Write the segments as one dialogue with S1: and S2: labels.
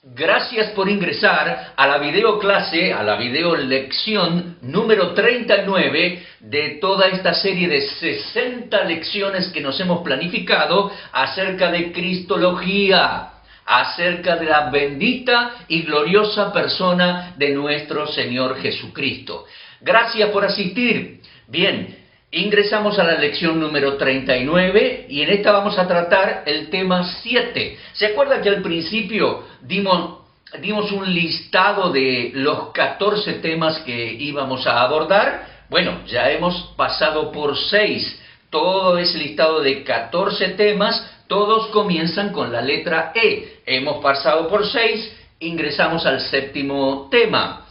S1: Gracias por ingresar a la videoclase, a la videolección número 39 de toda esta serie de 60 lecciones que nos hemos planificado acerca de Cristología, acerca de la bendita y gloriosa persona de nuestro Señor Jesucristo. Gracias por asistir. Bien, ingresamos a la lección número 39 y en esta vamos a tratar el tema 7. ¿Se acuerda que al principio dimos un listado de los 14 temas que íbamos a abordar? Bueno, ya hemos pasado por 6. Todo ese listado de 14 temas, todos comienzan con la letra E. Hemos pasado por 6, ingresamos al séptimo tema.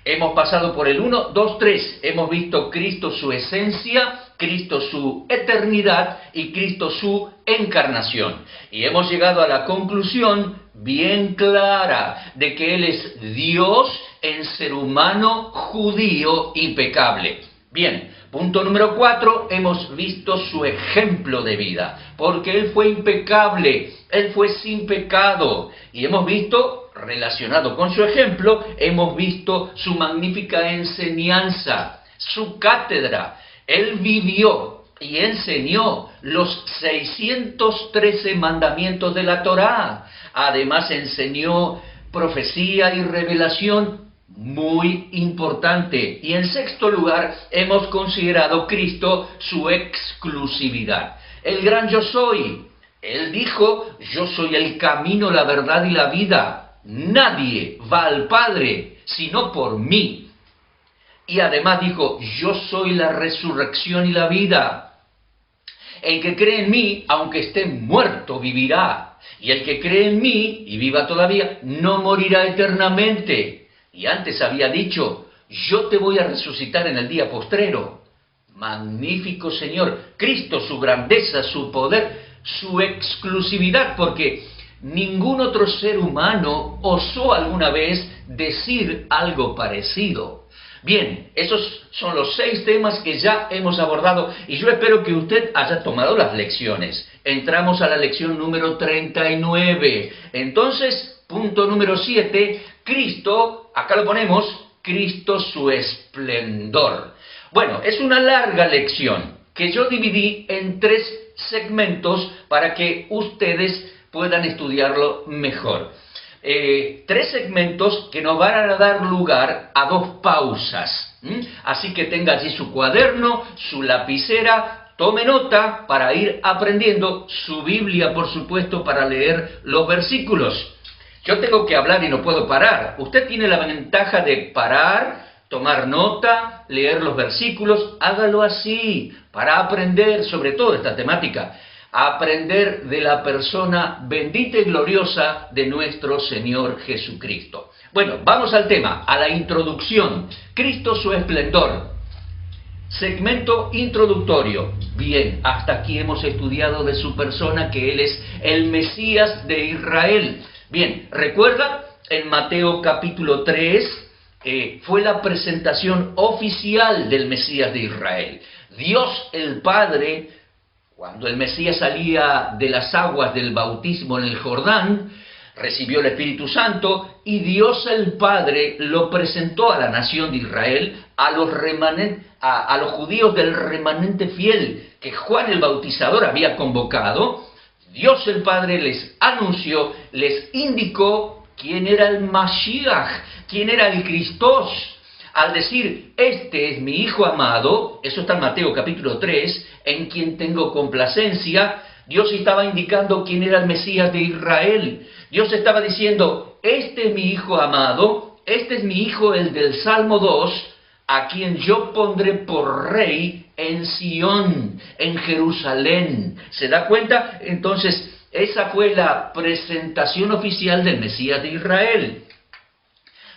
S1: Hemos pasado por el 1, 2, 3. Hemos visto Cristo su esencia, Cristo su eternidad y Cristo su encarnación. Y hemos llegado a la conclusión bien clara de que Él es Dios en ser humano judío impecable. Bien, punto número 4, hemos visto su ejemplo de vida, porque Él fue impecable, Él fue sin pecado. Y hemos visto, relacionado con su ejemplo, hemos visto su magnífica enseñanza, su cátedra. Él vivió y enseñó los 613 mandamientos de la Torá. Además enseñó profecía y revelación muy importante. Y en sexto lugar, hemos considerado Cristo su exclusividad. El gran yo soy. Él dijo, yo soy el camino, la verdad y la vida. Nadie va al Padre sino por mí. Y además dijo, yo soy la resurrección y la vida. El que cree en mí, aunque esté muerto, vivirá. Y el que cree en mí, y viva todavía, no morirá eternamente. Y antes había dicho, yo te voy a resucitar en el día postrero. Magnífico Señor. Cristo, su grandeza, su poder, su exclusividad, porque ningún otro ser humano osó alguna vez decir algo parecido. Bien, esos son los 6 temas que ya hemos abordado y yo espero que usted haya tomado las lecciones. Entramos a la lección número 39. Entonces, punto número 7, Cristo, acá lo ponemos, Cristo su esplendor. Bueno, es una larga lección que yo dividí en 3 segmentos para que ustedes puedan estudiarlo mejor. 3 segmentos que nos van a dar lugar a 2 pausas. Así que tenga allí su cuaderno, su lapicera, tome nota para ir aprendiendo, su Biblia, por supuesto, para leer los versículos. Yo tengo que hablar y no puedo parar. Usted tiene la ventaja de parar, tomar nota, leer los versículos. Hágalo así, para aprender sobre todo esta temática. Aprender de la persona bendita y gloriosa de nuestro Señor Jesucristo. Bueno, vamos al tema, a la introducción. Cristo su esplendor. Segmento introductorio. Bien, hasta aquí hemos estudiado de su persona, que Él es el Mesías de Israel. Bien, ¿recuerda? En Mateo capítulo 3 fue la presentación oficial del Mesías de Israel. Dios el Padre, cuando el Mesías salía de las aguas del bautismo en el Jordán, recibió el Espíritu Santo y Dios el Padre lo presentó a la nación de Israel, a los judíos del remanente fiel que Juan el Bautizador había convocado. Dios el Padre les anunció, les indicó quién era el Mashiach, quién era el Cristos. Al decir, este es mi Hijo amado, eso está en Mateo capítulo 3, en quien tengo complacencia, Dios estaba indicando quién era el Mesías de Israel. Dios estaba diciendo, este es mi Hijo amado, este es mi Hijo, el del Salmo 2, a quien yo pondré por rey en Sión, en Jerusalén. ¿Se da cuenta? Entonces, esa fue la presentación oficial del Mesías de Israel.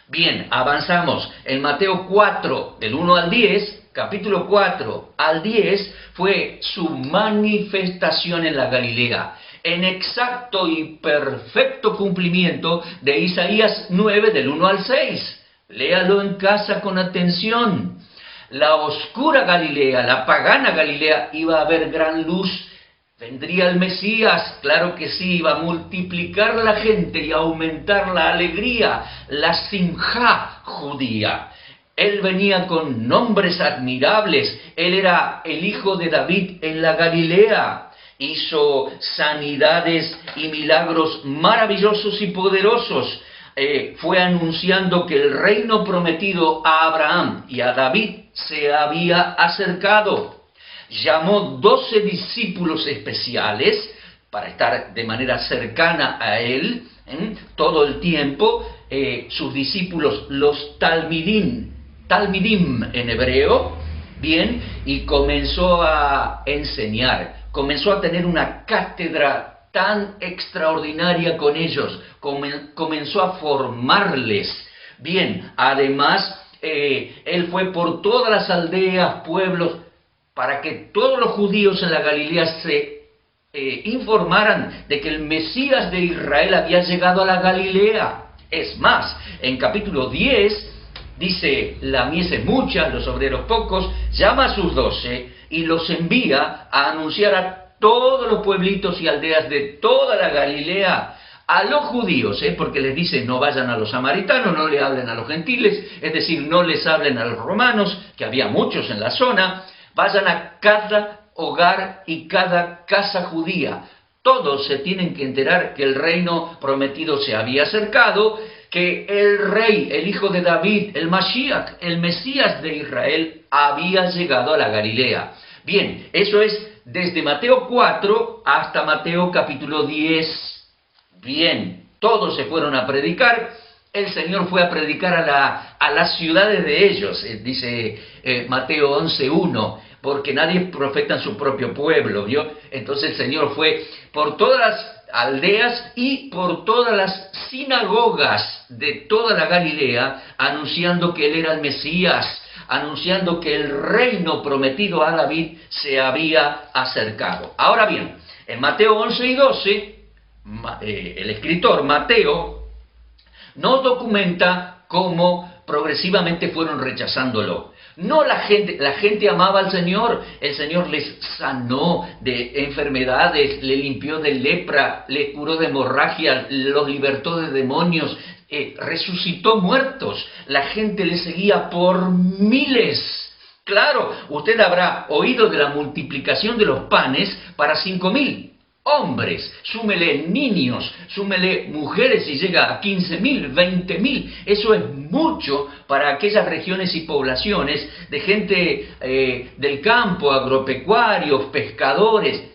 S1: Bien, avanzamos. En Mateo 4, del 1 al 10, capítulo 4 al 10, fue su manifestación en la Galilea, en exacto y perfecto cumplimiento de Isaías 9, del 1 al 6. Léalo en casa con atención. La oscura Galilea, la pagana Galilea, iba a ver gran luz Vendría el Mesías, claro que sí, iba a multiplicar la gente y aumentar la alegría, la simjá judía. Él venía con nombres admirables, él era el hijo de David en la Galilea, hizo sanidades y milagros maravillosos y poderosos. Fue anunciando que el reino prometido a Abraham y a David se había acercado. Llamó 12 discípulos especiales para estar de manera cercana a él todo el tiempo. Sus discípulos, los talmidim en hebreo, bien, y comenzó a enseñar, comenzó a tener una cátedra tan extraordinaria con ellos, comenzó a formarles. Bien, además, él fue por todas las aldeas, pueblos, para que todos los judíos en la Galilea se informaran de que el Mesías de Israel había llegado a la Galilea. Es más, en capítulo 10 dice, la mies es mucha, los obreros pocos, llama a sus 12 y los envía a anunciar a todos los pueblitos y aldeas de toda la Galilea, a los judíos, porque les dice no vayan a los samaritanos, no le hablen a los gentiles, es decir, no les hablen a los romanos, que había muchos en la zona, vayan a cada hogar y cada casa judía. Todos se tienen que enterar que el reino prometido se había acercado, que el rey, el hijo de David, el Mashiach, el Mesías de Israel, había llegado a la Galilea. Bien, eso es desde Mateo 4 hasta Mateo capítulo 10. Bien, todos se fueron a predicar. El Señor fue a predicar a las ciudades de ellos, dice Mateo 11:1, porque nadie es profeta en su propio pueblo, ¿vio? Entonces el Señor fue por todas las aldeas y por todas las sinagogas de toda la Galilea, anunciando que Él era el Mesías, anunciando que el reino prometido a David se había acercado. Ahora bien, en Mateo 11 y 12, el escritor Mateo nos documenta cómo progresivamente fueron rechazándolo. No la gente amaba al Señor, el Señor les sanó de enfermedades, le limpió de lepra, le curó de hemorragia, los libertó de demonios, resucitó muertos, la gente le seguía por miles. Claro, usted habrá oído de la multiplicación de los panes para 5.000 hombres, súmele niños, súmele mujeres y llega a 15.000, 20.000. Eso es mucho para aquellas regiones y poblaciones de gente del campo, agropecuarios, pescadores.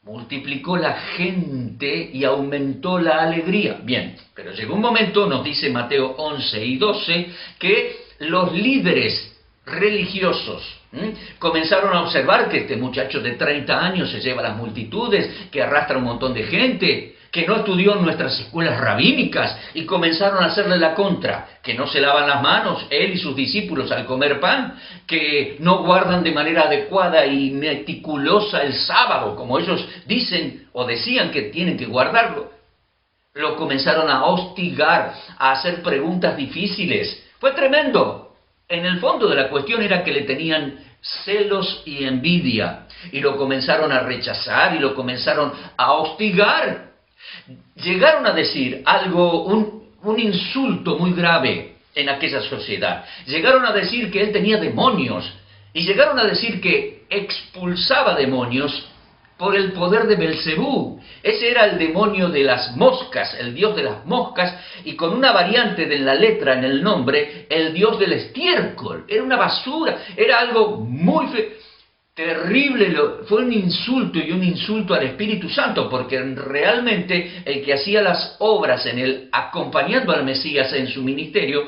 S1: Multiplicó la gente y aumentó la alegría. Bien, pero llegó un momento, nos dice Mateo 11 y 12, que los líderes religiosos comenzaron a observar que este muchacho de 30 años se lleva a las multitudes, que arrastra un montón de gente, que no estudió en nuestras escuelas rabínicas, y comenzaron a hacerle la contra, que no se lavan las manos, él y sus discípulos al comer pan, que no guardan de manera adecuada y meticulosa el sábado, como ellos dicen o decían que tienen que guardarlo. Lo comenzaron a hostigar, a hacer preguntas difíciles. Fue tremendo. En el fondo de la cuestión era que le tenían celos y envidia, y lo comenzaron a rechazar y lo comenzaron a hostigar. Llegaron a decir algo, un insulto muy grave en aquella sociedad. Llegaron a decir que él tenía demonios, y llegaron a decir que expulsaba demonios por el poder de Belcebú. Ese era el demonio de las moscas, el dios de las moscas, y con una variante de la letra en el nombre, el dios del estiércol. Era una basura, era algo muy terrible, fue un insulto y un insulto al Espíritu Santo, porque realmente el que hacía las obras en él, acompañando al Mesías en su ministerio,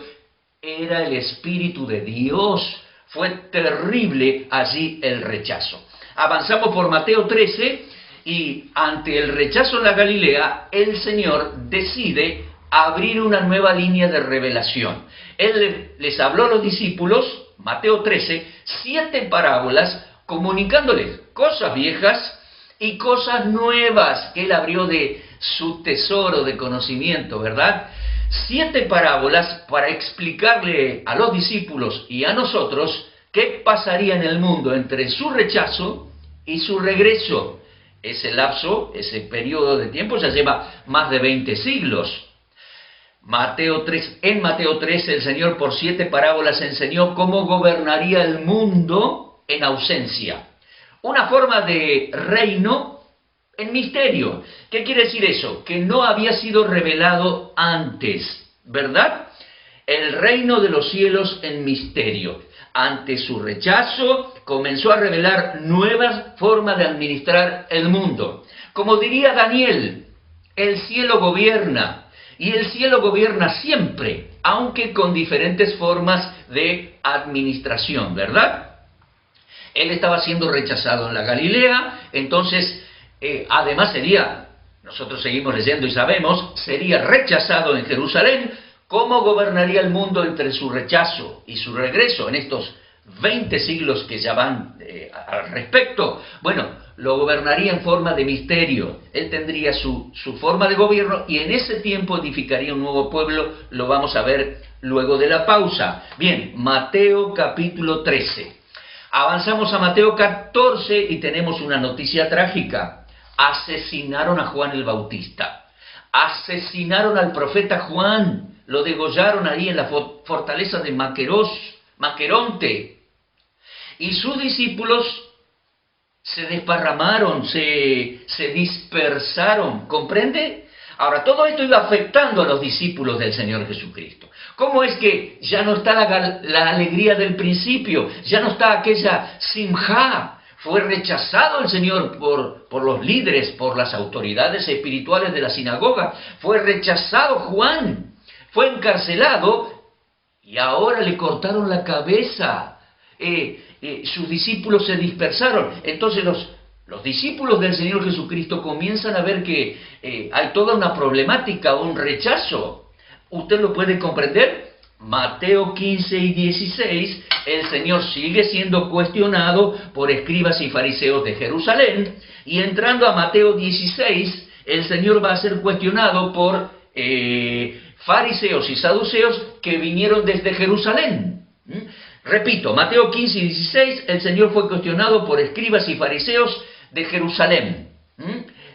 S1: era el Espíritu de Dios. Fue terrible allí el rechazo. Avanzamos por Mateo 13 y ante el rechazo en la Galilea, el Señor decide abrir una nueva línea de revelación. Él les habló a los discípulos, Mateo 13, 7 parábolas, comunicándoles cosas viejas y cosas nuevas que Él abrió de su tesoro de conocimiento, ¿verdad? 7 parábolas para explicarle a los discípulos y a nosotros qué pasaría en el mundo entre su rechazo y su regreso. Ese lapso, ese periodo de tiempo ya lleva más de 20 siglos. En Mateo 3 el Señor por 7 parábolas enseñó cómo gobernaría el mundo en ausencia. Una forma de reino en misterio. ¿Qué quiere decir eso? Que no había sido revelado antes, ¿verdad? El reino de los cielos en misterio. Ante su rechazo, comenzó a revelar nuevas formas de administrar el mundo. Como diría Daniel, el cielo gobierna. Y el cielo gobierna siempre, aunque con diferentes formas de administración, ¿verdad? Él estaba siendo rechazado en la Galilea, entonces, además nosotros seguimos leyendo y sabemos, sería rechazado en Jerusalén. ¿Cómo gobernaría el mundo entre su rechazo y su regreso en estos 20 siglos que ya van al respecto? Bueno, lo gobernaría en forma de misterio. Él tendría su forma de gobierno y en ese tiempo edificaría un nuevo pueblo. Lo vamos a ver luego de la pausa. Bien, Mateo capítulo 13. Avanzamos a Mateo 14 y tenemos una noticia trágica. Asesinaron a Juan el Bautista. Asesinaron al profeta Juan. Lo degollaron ahí en la fortaleza de Maqueronte. Y sus discípulos se desparramaron, se dispersaron. ¿Comprende? Ahora, todo esto iba afectando a los discípulos del Señor Jesucristo. ¿Cómo es que ya no está la alegría del principio? Ya no está aquella simjá. Fue rechazado el Señor por los líderes, por las autoridades espirituales de la sinagoga. Fue rechazado Juan. Fue encarcelado y ahora le cortaron la cabeza. Sus discípulos se dispersaron. Entonces los discípulos del Señor Jesucristo comienzan a ver que hay toda una problemática, un rechazo. ¿Usted lo puede comprender? Mateo 15 y 16, el Señor sigue siendo cuestionado por escribas y fariseos de Jerusalén. Y entrando a Mateo 16, el Señor va a ser cuestionado por fariseos y saduceos que vinieron desde Jerusalén. Repito, Mateo 15 y 16, el Señor fue cuestionado por escribas y fariseos de Jerusalén,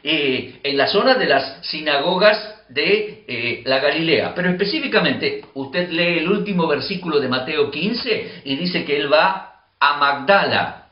S1: en la zona de las sinagogas de la Galilea. Pero específicamente, usted lee el último versículo de Mateo 15 y dice que él va a Magdala.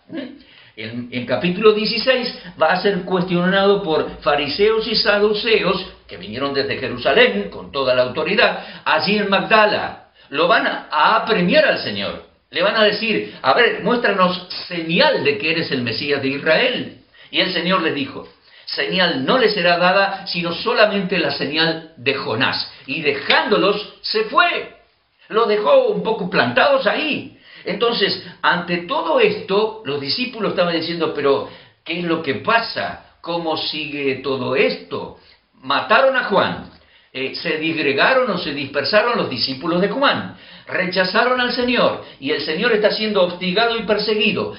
S1: En capítulo 16 va a ser cuestionado por fariseos y saduceos que vinieron desde Jerusalén con toda la autoridad, allí en Magdala. Lo van a apremiar al Señor. Le van a decir, a ver, muéstranos señal de que eres el Mesías de Israel. Y el Señor les dijo, señal no les será dada, sino solamente la señal de Jonás. Y dejándolos, se fue. Los dejó un poco plantados ahí. Entonces, ante todo esto, los discípulos estaban diciendo, pero, ¿qué es lo que pasa? ¿Cómo sigue todo esto? Mataron a Juan. Se disgregaron o se dispersaron los discípulos de Juan. Rechazaron al Señor. Y el Señor está siendo hostigado y perseguido.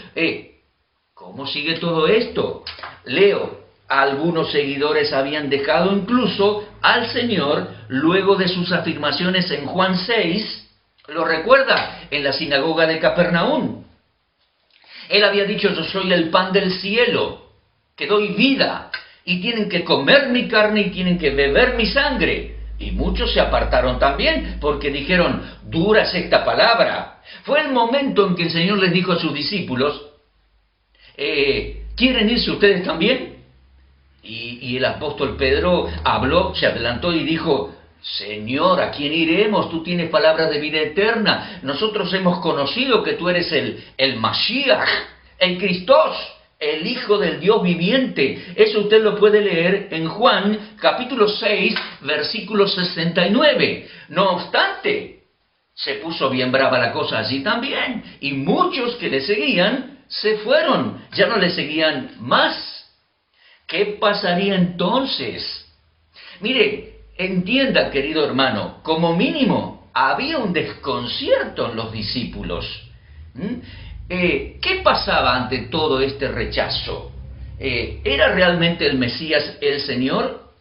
S1: ¿Cómo sigue todo esto? Leo, algunos seguidores habían dejado incluso al Señor luego de sus afirmaciones en Juan 6. ¿Lo recuerda? En la sinagoga de Capernaum. Él había dicho, yo soy el pan del cielo, que doy vida, y tienen que comer mi carne y tienen que beber mi sangre. Y muchos se apartaron también, porque dijeron, dura es esta palabra. Fue el momento en que el Señor les dijo a sus discípulos, ¿quieren irse ustedes también? Y el apóstol Pedro habló, se adelantó y dijo, Señor, ¿a quién iremos? Tú tienes palabras de vida eterna. Nosotros hemos conocido que tú eres el Mashiach, el Cristos, el Hijo del Dios viviente. Eso usted lo puede leer en Juan, capítulo 6, versículo 69. No obstante, se puso bien brava la cosa allí también. Y muchos que le seguían se fueron, ya no le seguían más. ¿Qué pasaría entonces? Mire, entienda, querido hermano, como mínimo había un desconcierto en los discípulos. ¿Qué pasaba ante todo este rechazo? ¿Era realmente el Mesías el Señor?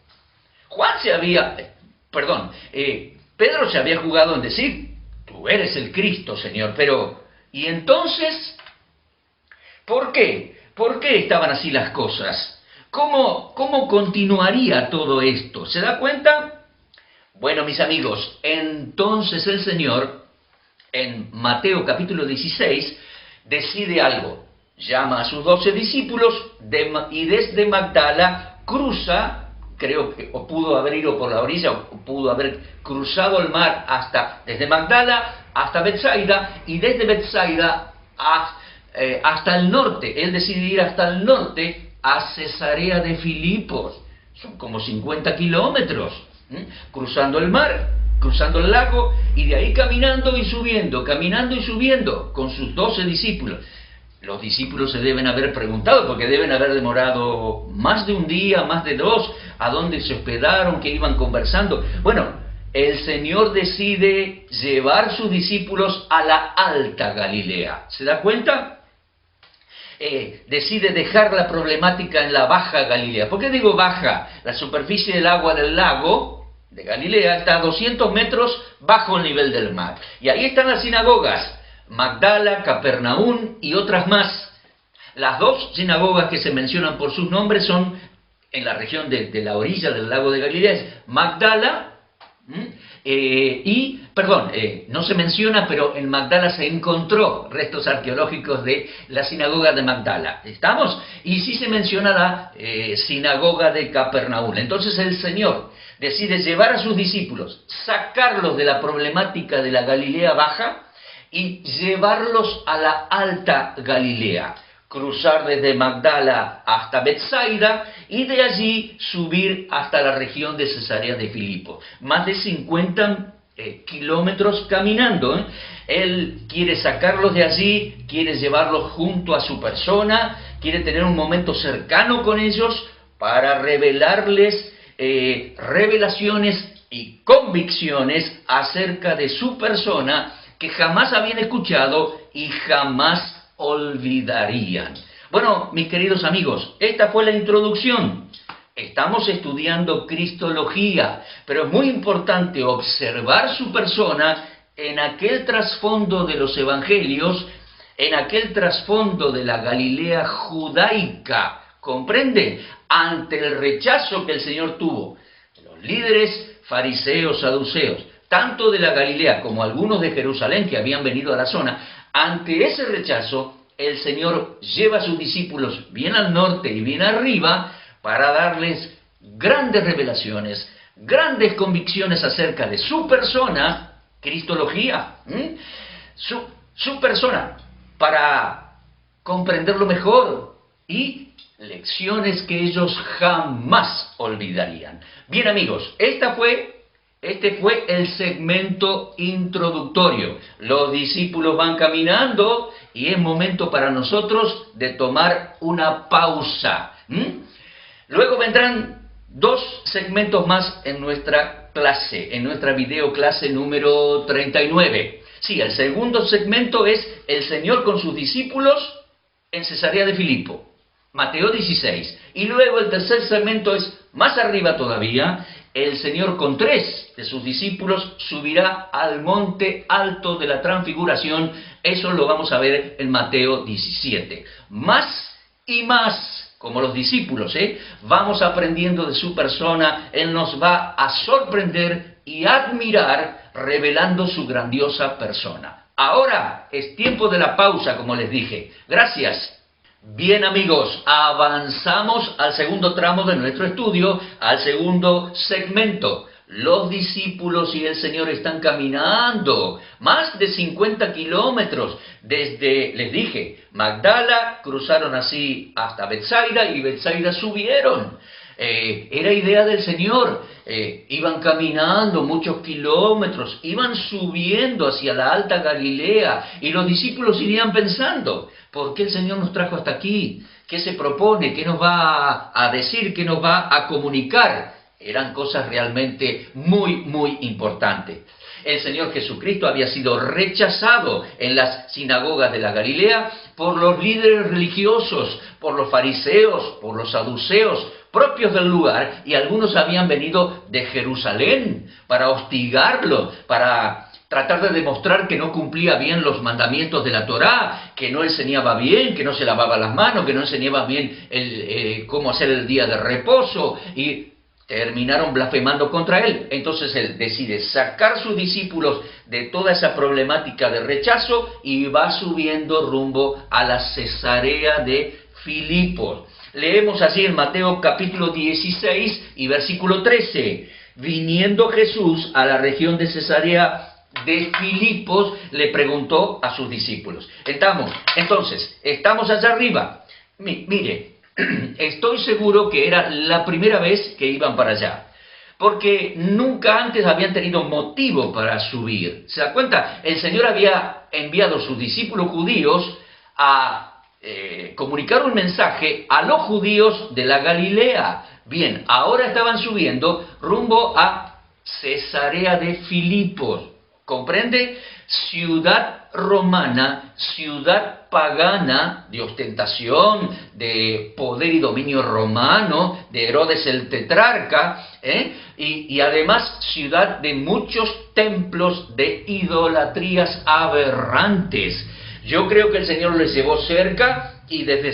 S1: Pedro se había jugado en decir, tú eres el Cristo, Señor, pero ¿y entonces? ¿Por qué? ¿Por qué estaban así las cosas? ¿Cómo continuaría todo esto? ¿Se da cuenta? Bueno, mis amigos, entonces el Señor, en Mateo capítulo 16, decide algo. Llama a sus 12 discípulos y desde Magdala cruza, creo que o pudo haber ido por la orilla o pudo haber cruzado el mar desde Magdala hasta Betsaida, y desde Betsaida hasta el norte. Él decide ir hasta el norte a Cesarea de Filipos. Son como 50 kilómetros, cruzando el mar, cruzando el lago, y de ahí caminando y subiendo con sus 12 discípulos. Los discípulos se deben haber preguntado, porque deben haber demorado más de un día, más de dos, a dónde se hospedaron, qué iban conversando. Bueno, el Señor decide llevar sus discípulos a la Alta Galilea. ¿Se da cuenta? Decide dejar la problemática en la Baja Galilea. ¿Por qué digo baja? La superficie del agua del lago de Galilea está a 200 metros bajo el nivel del mar. Y ahí están las sinagogas, Magdala, Capernaum y otras más. Las dos sinagogas que se mencionan por sus nombres son en la región de la orilla del lago de Galilea, es Magdala, no se menciona, pero en Magdala se encontró restos arqueológicos de la sinagoga de Magdala. ¿Estamos? Y sí se menciona la sinagoga de Capernaum. Entonces el Señor decide llevar a sus discípulos, sacarlos de la problemática de la Galilea Baja y llevarlos a la Alta Galilea, cruzar desde Magdala hasta Betsaida y de allí subir hasta la región de Cesarea de Filipo. Más de 50 kilómetros caminando. Él quiere sacarlos de allí, quiere llevarlos junto a su persona, quiere tener un momento cercano con ellos para revelarles revelaciones y convicciones acerca de su persona que jamás habían escuchado y jamás olvidarían. Bueno, mis queridos amigos, esta fue la introducción. Estamos estudiando Cristología, pero es muy importante observar su persona en aquel trasfondo de los evangelios, en aquel trasfondo de la Galilea judaica. ¿Comprende? Ante el rechazo que el Señor tuvo de los líderes fariseos, saduceos, tanto de la Galilea como algunos de Jerusalén que habían venido a la zona, ante ese rechazo, el Señor lleva a sus discípulos bien al norte y bien arriba para darles grandes revelaciones, grandes convicciones acerca de su persona, Cristología, su persona, para comprenderlo mejor y lecciones que ellos jamás olvidarían. Bien amigos, este fue el segmento introductorio. Los discípulos van caminando y es momento para nosotros de tomar una pausa. Luego vendrán 2 segmentos más en nuestra clase, en nuestra videoclase número 39. Sí, el segundo segmento es el Señor con sus discípulos en Cesarea de Filipo, Mateo 16. Y luego el tercer segmento es más arriba todavía. El Señor con 3 de sus discípulos subirá al monte alto de la transfiguración. Eso lo vamos a ver en Mateo 17. Más y más, como los discípulos, vamos aprendiendo de su persona. Él nos va a sorprender y admirar, revelando su grandiosa persona. Ahora es tiempo de la pausa, como les dije. Gracias. Bien amigos, avanzamos al segundo tramo de nuestro estudio, al segundo segmento. Los discípulos y el Señor están caminando más de 50 kilómetros desde, les dije, Magdala, cruzaron así hasta Betsaida y Betsaida subieron. Era idea del Señor, iban caminando muchos kilómetros, iban subiendo hacia la Alta Galilea y los discípulos irían pensando, ¿por qué el Señor nos trajo hasta aquí? ¿Qué se propone? ¿Qué nos va a decir? ¿Qué nos va a comunicar? Eran cosas realmente muy importantes. El Señor Jesucristo había sido rechazado en las sinagogas de la Galilea por los líderes religiosos, por los fariseos, por los saduceos propios del lugar, y algunos habían venido de Jerusalén para hostigarlo, para tratar de demostrar que no cumplía bien los mandamientos de la Torá, que no enseñaba bien, que no se lavaba las manos, que no enseñaba bien cómo hacer el día de reposo, y terminaron blasfemando contra él. Entonces él decide sacar sus discípulos de toda esa problemática de rechazo y va subiendo rumbo a la Cesarea de Filipos. Leemos así en Mateo capítulo 16 y versículo 13. Viniendo Jesús a la región de Cesarea de Filipos, le preguntó a sus discípulos. Entonces, estamos allá arriba. Mire, estoy seguro que era la primera vez que iban para allá, porque nunca antes habían tenido motivo para subir. ¿Se da cuenta? El Señor había enviado a sus discípulos judíos a comunicar un mensaje a los judíos de la Galilea. Bien, ahora estaban subiendo rumbo a Cesarea de Filipos. ¿Comprende? Ciudad romana, ciudad pagana, de ostentación, de poder y dominio romano, de Herodes el tetrarca, y además ciudad de muchos templos de idolatrías aberrantes. Yo creo que el Señor les llevó cerca y desde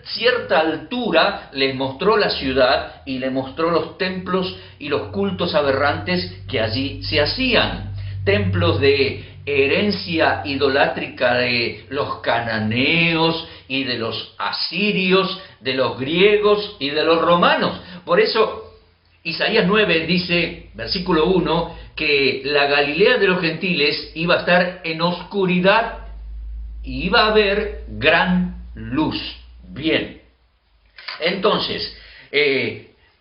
S1: cierta altura les mostró la ciudad y les mostró los templos y los cultos aberrantes que allí se hacían. Templos de herencia idolátrica de los cananeos y de los asirios, de los griegos y de los romanos. Por eso Isaías 9 dice, versículo 1, que la Galilea de los gentiles iba a estar en oscuridad y iba a haber gran luz. Bien, entonces,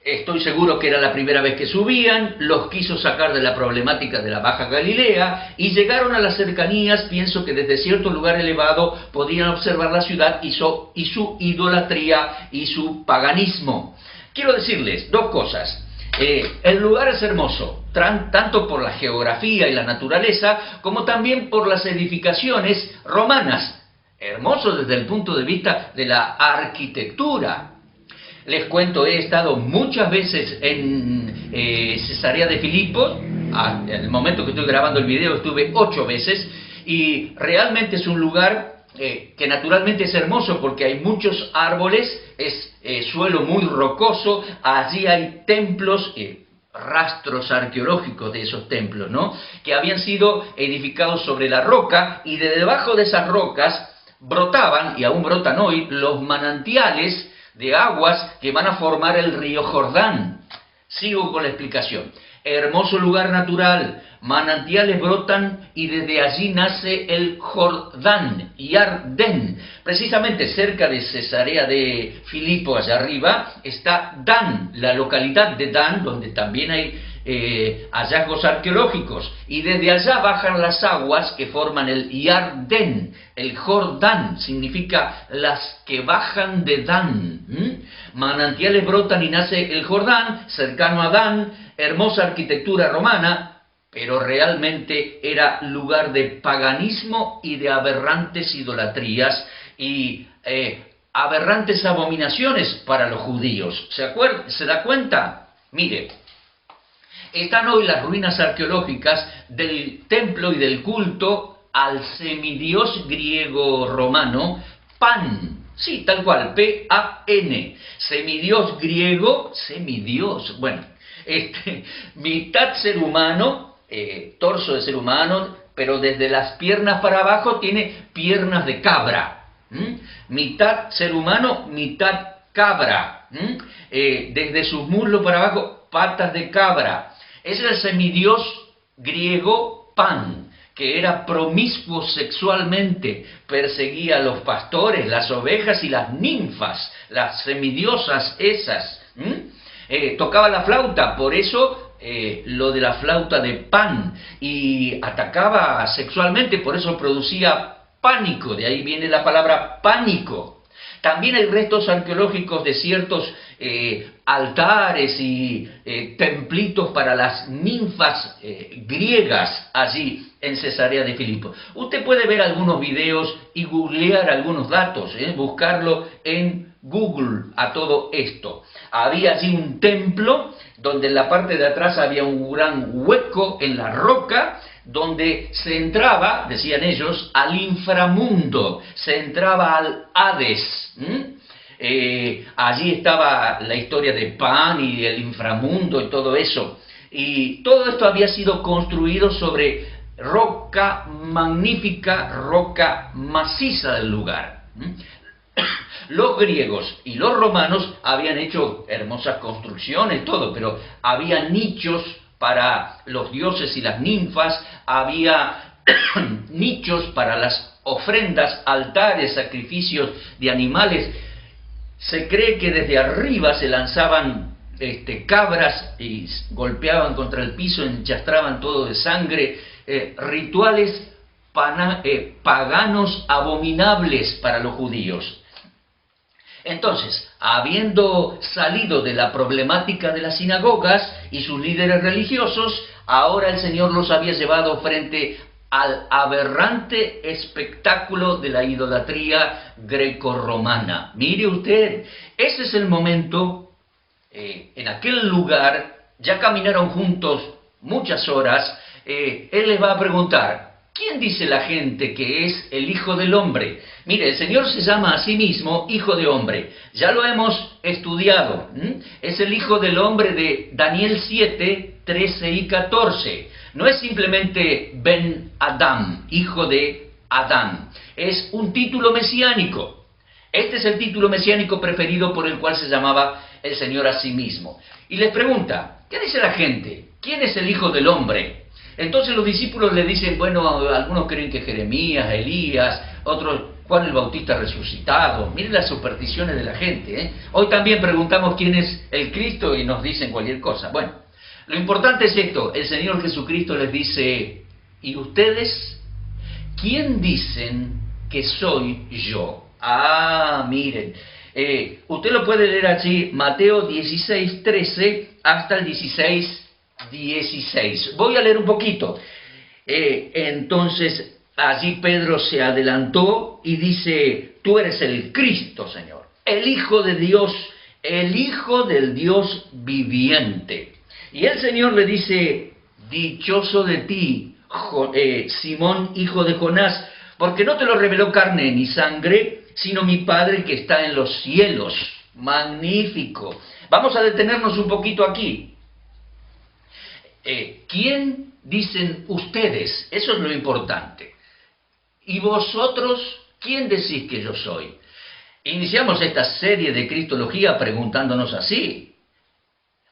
S1: estoy seguro que era la primera vez que subían, los quiso sacar de la problemática de la Baja Galilea y llegaron a las cercanías. Pienso que desde cierto lugar elevado podían observar la ciudad y su idolatría y su paganismo. Quiero decirles dos cosas. El lugar es hermoso, tanto por la geografía y la naturaleza, como también por las edificaciones romanas. Hermoso desde el punto de vista de la arquitectura. Les cuento, he estado muchas veces en Cesarea de Filipos. En el momento que estoy grabando el video estuve 8 veces, y realmente es un lugar que naturalmente es hermoso porque hay muchos árboles, es suelo muy rocoso, allí hay templos, rastros arqueológicos de esos templos, ¿no?, que habían sido edificados sobre la roca, y de debajo de esas rocas brotaban, y aún brotan hoy, los manantiales de aguas que van a formar el río Jordán. Sigo con la explicación. Hermoso lugar natural, manantiales brotan y desde allí nace el Jordán, Yardén. Precisamente cerca de Cesarea de Filipo, allá arriba, está Dan, la localidad de Dan, donde también hay hallazgos arqueológicos, y desde allá bajan las aguas que forman el Yardén. El Jordán significa las que bajan de Dan. Manantiales brotan y nace el Jordán, cercano a Dan. Hermosa arquitectura romana, pero realmente era lugar de paganismo y de aberrantes idolatrías y aberrantes abominaciones para los judíos. ¿Se da cuenta? Mire, están hoy las ruinas arqueológicas del templo y del culto al semidios griego romano Pan. Sí, tal cual, P-A-N. Semidios griego, bueno, mitad ser humano, torso de ser humano, pero desde las piernas para abajo tiene piernas de cabra. Mitad ser humano, mitad cabra. Desde sus muslos para abajo, patas de cabra. Ese es el semidios griego Pan, que era promiscuo sexualmente, perseguía a los pastores, las ovejas y las ninfas, las semidiosas esas. Tocaba la flauta, por eso lo de la flauta de Pan, y atacaba sexualmente, por eso producía pánico, de ahí viene la palabra pánico. También hay restos arqueológicos de ciertos altares y templitos para las ninfas griegas allí en Cesarea de Filipo. Usted puede ver algunos videos y googlear algunos datos, buscarlo en Google a todo esto. Había allí un templo donde en la parte de atrás había un gran hueco en la roca donde se entraba, decían ellos, al inframundo, se entraba al Hades. Allí estaba la historia de Pan y el inframundo y todo eso. Y todo esto había sido construido sobre roca magnífica, roca maciza del lugar. Los griegos y los romanos habían hecho hermosas construcciones, todo, pero había nichos para los dioses y las ninfas, había nichos para las ofrendas, altares, sacrificios de animales. Se cree que desde arriba se lanzaban cabras y golpeaban contra el piso, enchastraban todo de sangre, rituales paganos abominables para los judíos. Entonces, habiendo salido de la problemática de las sinagogas y sus líderes religiosos, ahora el Señor los había llevado frente al aberrante espectáculo de la idolatría grecorromana. Mire usted, ese es el momento, en aquel lugar, ya caminaron juntos muchas horas, Él les va a preguntar: ¿quién dice la gente que es el Hijo del Hombre? Mire, el Señor se llama a sí mismo Hijo de Hombre. Ya lo hemos estudiado. Es el Hijo del Hombre de Daniel 7, 13 y 14. No es simplemente Ben Adam, hijo de Adán. Es un título mesiánico. Este es el título mesiánico preferido por el cual se llamaba el Señor a sí mismo. Y les pregunta: ¿qué dice la gente? ¿Quién es el Hijo del Hombre? Entonces los discípulos le dicen, bueno, algunos creen que Jeremías, Elías, otros Juan el Bautista resucitado. Miren las supersticiones de la gente, Hoy también preguntamos quién es el Cristo y nos dicen cualquier cosa. Bueno, lo importante es esto: el Señor Jesucristo les dice: ¿y ustedes? ¿Quién dicen que soy yo? Miren, usted lo puede leer allí, Mateo 16, 13 hasta el 16, 16. Voy a leer un poquito. Entonces, allí Pedro se adelantó y dice: tú eres el Cristo, Señor, el Hijo de Dios, el Hijo del Dios viviente. Y el Señor le dice: dichoso de ti, Simón, hijo de Jonás, porque no te lo reveló carne ni sangre, sino mi Padre que está en los cielos. Magnífico. Vamos a detenernos un poquito aquí. ¿Quién dicen ustedes? Eso es lo importante. ¿Y vosotros quién decís que yo soy? Iniciamos esta serie de Cristología preguntándonos así.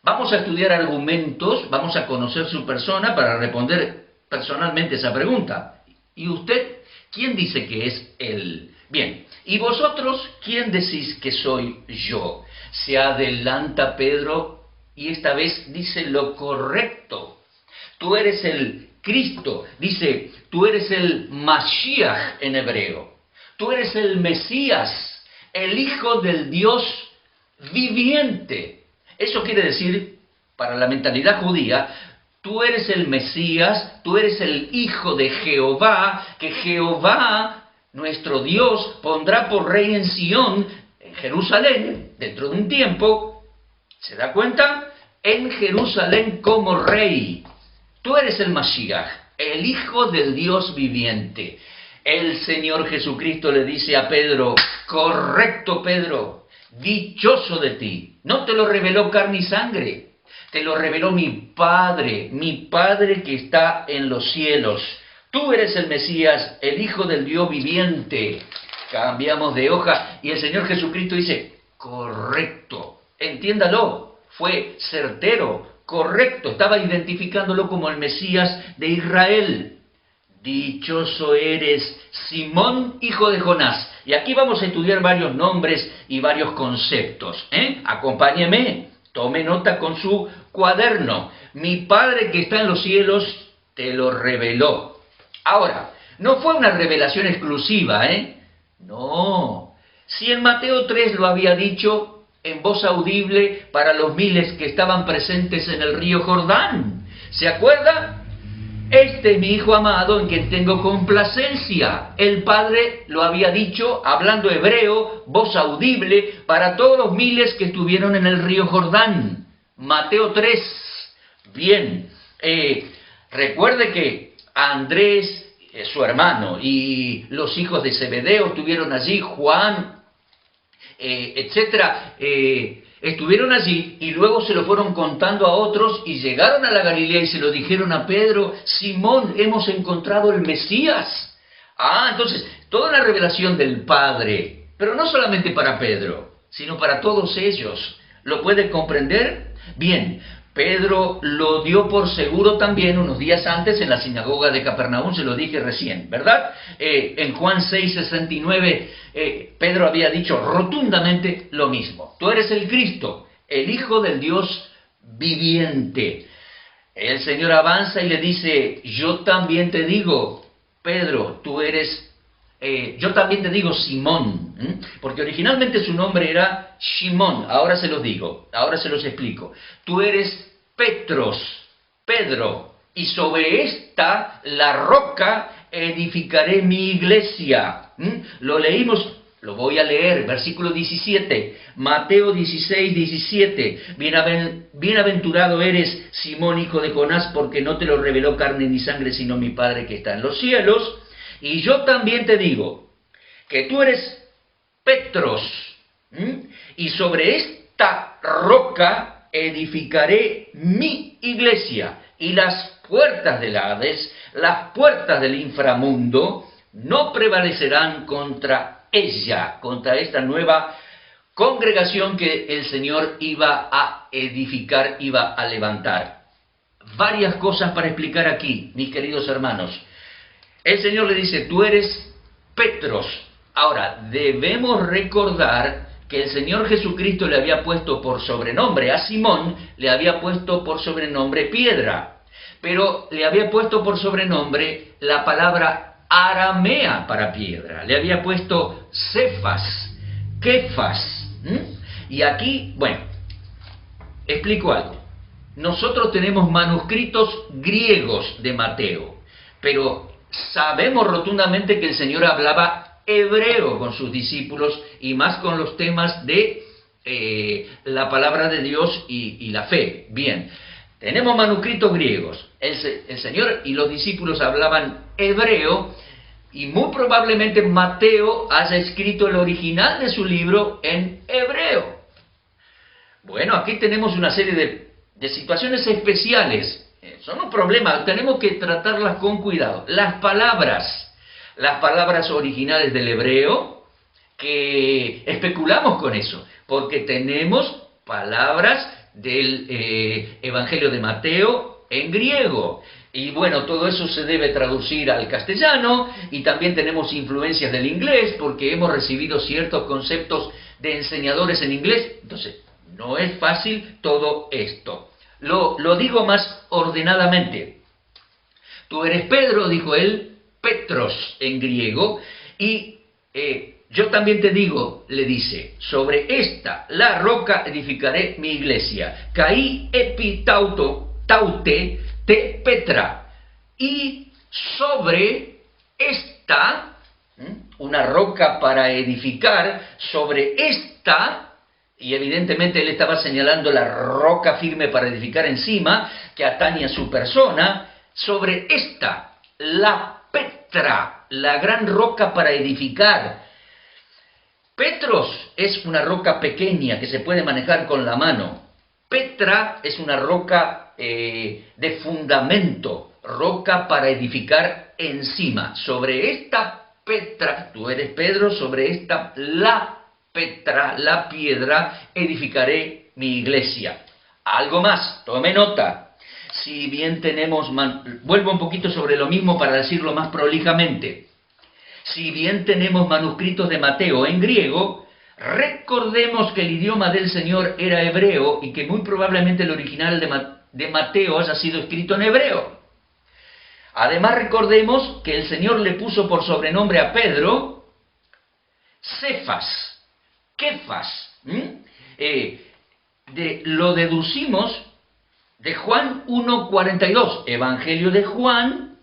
S1: Vamos a estudiar argumentos, vamos a conocer su persona para responder personalmente esa pregunta. ¿Y usted quién dice que es él? Bien, ¿y vosotros quién decís que soy yo? Se adelanta Pedro y esta vez dice lo correcto. Tú eres el Cristo, dice, tú eres el Mashiach en hebreo. Tú eres el Mesías, el Hijo del Dios viviente. Eso quiere decir, para la mentalidad judía, tú eres el Mesías, tú eres el Hijo de Jehová, que Jehová, nuestro Dios, pondrá por rey en Sión, en Jerusalén, dentro de un tiempo. ¿Se da cuenta? En Jerusalén como rey. Tú eres el Mashiach, el Hijo del Dios viviente. El Señor Jesucristo le dice a Pedro: correcto, Pedro, dichoso de ti. No te lo reveló carne y sangre, te lo reveló mi Padre que está en los cielos. Tú eres el Mesías, el Hijo del Dios viviente. Cambiamos de hoja y el Señor Jesucristo dice: correcto, entiéndalo, fue certero, correcto, estaba identificándolo como el Mesías de Israel. Dichoso eres, Simón, hijo de Jonás. Y aquí vamos a estudiar varios nombres y varios conceptos. Acompáñeme, tome nota con su cuaderno. Mi Padre que está en los cielos te lo reveló. Ahora, no fue una revelación exclusiva, No. Si en Mateo 3 lo había dicho en voz audible para los miles que estaban presentes en el río Jordán. ¿Se acuerda? Este es mi Hijo amado en quien tengo complacencia. El Padre lo había dicho, hablando hebreo, voz audible, para todos los miles que estuvieron en el río Jordán. Mateo 3. Bien, recuerde que Andrés, su hermano, y los hijos de Zebedeo estuvieron allí, Juan, etcétera, estuvieron allí y luego se lo fueron contando a otros y llegaron a la Galilea y se lo dijeron a Pedro: Simón, hemos encontrado el Mesías. Entonces, toda una revelación del Padre, pero no solamente para Pedro, sino para todos ellos. ¿Lo puede comprender? Bien, Pedro lo dio por seguro también unos días antes en la sinagoga de Capernaum, se lo dije recién, ¿verdad? En Juan 6:69, Pedro había dicho rotundamente lo mismo: tú eres el Cristo, el Hijo del Dios viviente. El Señor avanza y le dice: yo también te digo, Pedro, tú eres... yo también te digo Simón, porque originalmente su nombre era Shimón. Ahora se los digo, ahora se los explico. Tú eres Petros, Pedro, y sobre esta, la roca, edificaré mi iglesia. Lo leímos, lo voy a leer, versículo 17, Mateo 16:17. Bienaventurado eres, Simón, hijo de Jonás, porque no te lo reveló carne ni sangre, sino mi Padre que está en los cielos. Y yo también te digo que tú eres Petros, y sobre esta roca edificaré mi iglesia, y las puertas del Hades, las puertas del inframundo, no prevalecerán contra ella, contra esta nueva congregación que el Señor iba a edificar, iba a levantar. Varias cosas para explicar aquí, mis queridos hermanos. El Señor le dice: tú eres Petros. Ahora, debemos recordar que el Señor Jesucristo le había puesto por sobrenombre a Simón, le había puesto por sobrenombre piedra, pero le había puesto por sobrenombre la palabra aramea para piedra, le había puesto Cefas, Kefas. Y aquí, bueno, explico algo. Nosotros tenemos manuscritos griegos de Mateo, pero sabemos rotundamente que el Señor hablaba hebreo con sus discípulos, y más con los temas de la palabra de Dios y la fe. Bien, tenemos manuscritos griegos. El Señor y los discípulos hablaban hebreo, y muy probablemente Mateo haya escrito el original de su libro en hebreo. Bueno, aquí tenemos una serie de situaciones especiales. Son un problema, tenemos que tratarlas con cuidado. Las palabras originales del hebreo, que especulamos con eso, porque tenemos palabras del Evangelio de Mateo en griego. Y bueno, todo eso se debe traducir al castellano, y también tenemos influencias del inglés, porque hemos recibido ciertos conceptos de enseñadores en inglés. Entonces, no es fácil todo esto. Lo digo más ordenadamente. Tú eres Pedro, dijo él, Petros en griego, y yo también te digo, le dice, sobre esta, la roca, edificaré mi iglesia. Caí taute te Petra. Y sobre esta, una roca para edificar, sobre esta... Y evidentemente él estaba señalando la roca firme para edificar encima, que atañe a su persona. Sobre esta, la Petra, la gran roca para edificar. Petros es una roca pequeña que se puede manejar con la mano. Petra es una roca de fundamento, roca para edificar encima. Sobre esta Petra, tú eres Pedro, sobre esta la Petra, la piedra, edificaré mi iglesia. Algo más, tome nota. Si bien tenemos, vuelvo un poquito sobre lo mismo para decirlo más prolijamente. Si bien tenemos manuscritos de Mateo en griego, recordemos que el idioma del Señor era hebreo, y que muy probablemente el original de Mateo haya sido escrito en hebreo. Además, recordemos que el Señor le puso por sobrenombre a Pedro Cefas, Kefas. Lo deducimos de Juan 1:42, Evangelio de Juan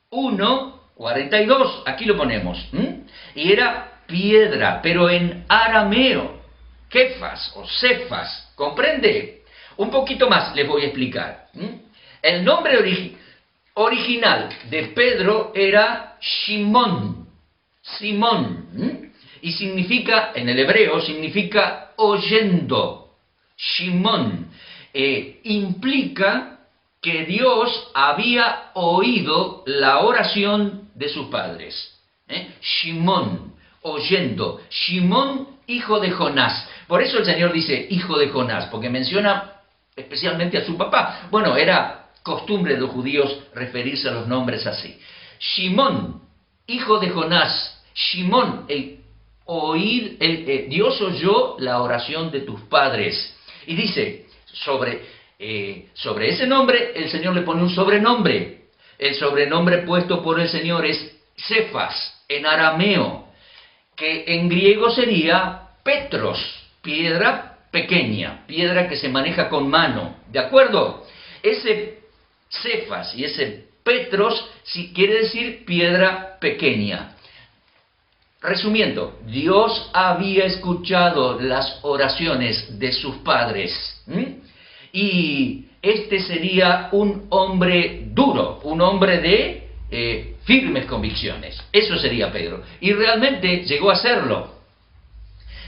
S1: 1:42, aquí lo ponemos. Y era piedra, pero en arameo, Kefas o Cefas, ¿comprende? Un poquito más les voy a explicar. El nombre original de Pedro era Shimón, Simón, y significa, en el hebreo, significa oyendo. Shimón implica que Dios había oído la oración de sus padres. Shimón, oyendo. Shimón, hijo de Jonás. Por eso el Señor dice hijo de Jonás, porque menciona especialmente a su papá. Bueno, era costumbre de los judíos referirse a los nombres así. Shimón, hijo de Jonás. Shimón, Dios oyó la oración de tus padres. Y dice, sobre ese nombre, el Señor le pone un sobrenombre. El sobrenombre puesto por el Señor es Cefas, en arameo, que en griego sería Petros, piedra pequeña, piedra que se maneja con mano, ¿de acuerdo? Ese Cefas y ese Petros si quiere decir piedra pequeña. Resumiendo, Dios había escuchado las oraciones de sus padres, y este sería un hombre duro, un hombre de firmes convicciones. Eso sería Pedro. Y realmente llegó a serlo.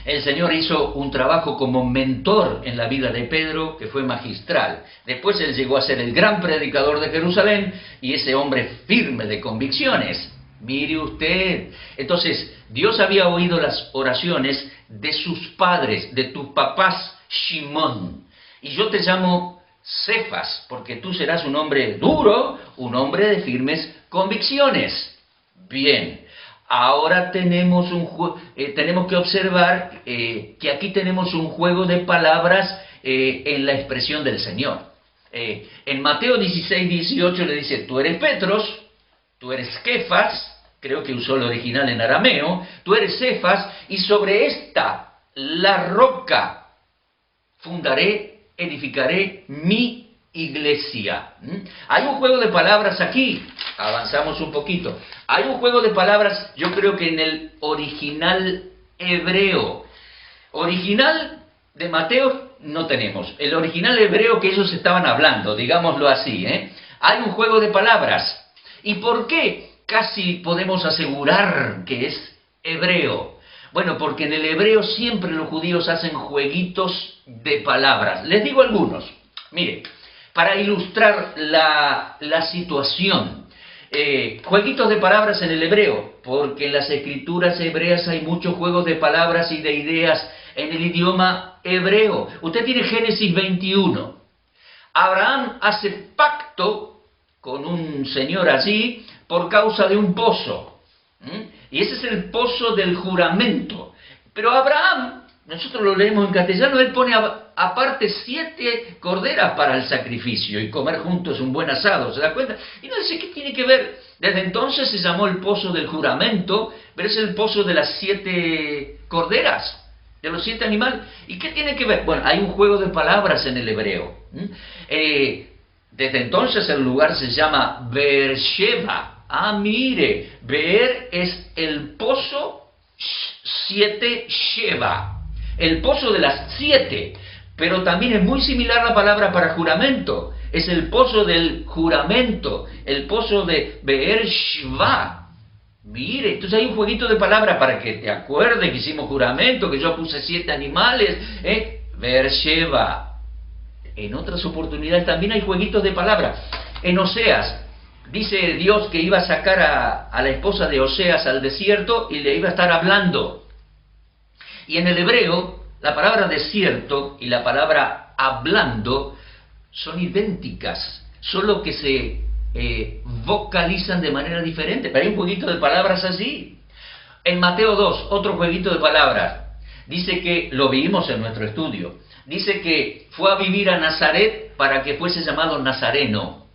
S1: El Señor hizo un trabajo como mentor en la vida de Pedro que fue magistral. Después él llegó a ser el gran predicador de Jerusalén y ese hombre firme de convicciones. Mire usted. Entonces, Dios había oído las oraciones de sus padres, de tus papás, Shimón. Y yo te llamo Cefas, porque tú serás un hombre duro, un hombre de firmes convicciones. Bien, ahora tenemos que observar que aquí tenemos un juego de palabras en la expresión del Señor. En Mateo 16, 18 le dice, tú eres Petros, tú eres Kefas, creo que usó el original en arameo, tú eres Cefas, y sobre esta, la roca, edificaré mi iglesia. Hay un juego de palabras aquí, avanzamos un poquito. Hay un juego de palabras, yo creo que en el original hebreo. Original de Mateo no tenemos. El original hebreo que ellos estaban hablando, digámoslo así. Hay un juego de palabras. ¿Y por qué casi podemos asegurar que es hebreo? Bueno, porque en el hebreo siempre los judíos hacen jueguitos de palabras. Les digo algunos. Mire, para ilustrar la situación, jueguitos de palabras en el hebreo, porque en las escrituras hebreas hay muchos juegos de palabras y de ideas en el idioma hebreo. Usted tiene Génesis 21. Abraham hace pacto con un señor allí por causa de un pozo. Y ese es el pozo del juramento. Pero Abraham, nosotros lo leemos en castellano, él pone aparte 7 corderas para el sacrificio y comer juntos un buen asado, ¿se da cuenta? Y no dice, ¿qué tiene que ver? Desde entonces se llamó el pozo del juramento, pero es el pozo de las 7 corderas, de los 7 animales. ¿Y qué tiene que ver? Bueno, hay un juego de palabras en el hebreo. Desde entonces el lugar se llama Beersheba. Ah, mire, Beer es el pozo 7 Sheba, el pozo de las 7, pero también es muy similar la palabra para juramento, es el pozo del juramento, el pozo de Beer Sheva. Mire, entonces hay un jueguito de palabras para que te acuerdes que hicimos juramento, que yo puse 7 animales, Beer Sheva. En otras oportunidades también hay jueguitos de palabras. En Oseas, dice Dios que iba a sacar a la esposa de Oseas al desierto y le iba a estar hablando. Y en el hebreo, la palabra desierto y la palabra hablando son idénticas, solo que se vocalizan de manera diferente. Pero hay un jueguito de palabras así. En Mateo 2, otro jueguito de palabras. Dice que, lo vimos en nuestro estudio, dice que fue a vivir a Nazaret para que fuese llamado Nazareno.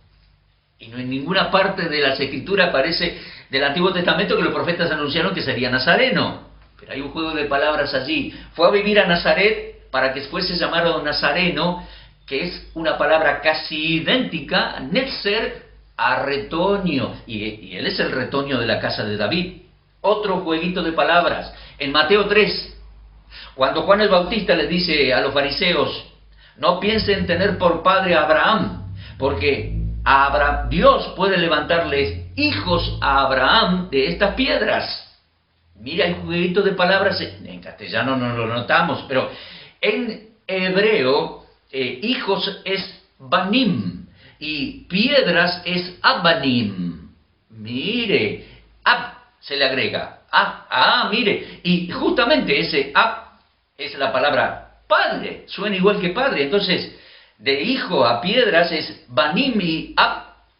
S1: Y no en ninguna parte de las Escrituras aparece del Antiguo Testamento que los profetas anunciaron que sería nazareno. Pero hay un juego de palabras allí. Fue a vivir a Nazaret para que fuese llamado Nazareno, que es una palabra casi idéntica, Netzer, a retoño. Y él es el retoño de la casa de David. Otro jueguito de palabras. En Mateo 3, cuando Juan el Bautista le dice a los fariseos, no piensen tener por padre a Abraham, porque Dios puede levantarle hijos a Abraham de estas piedras. Mira el jueguito de palabras, en castellano no lo notamos, pero en hebreo hijos es banim y piedras es abanim. Mire, ab se le agrega, mire, y justamente ese ab es la palabra padre, suena igual que padre, entonces de hijo a piedras es banim y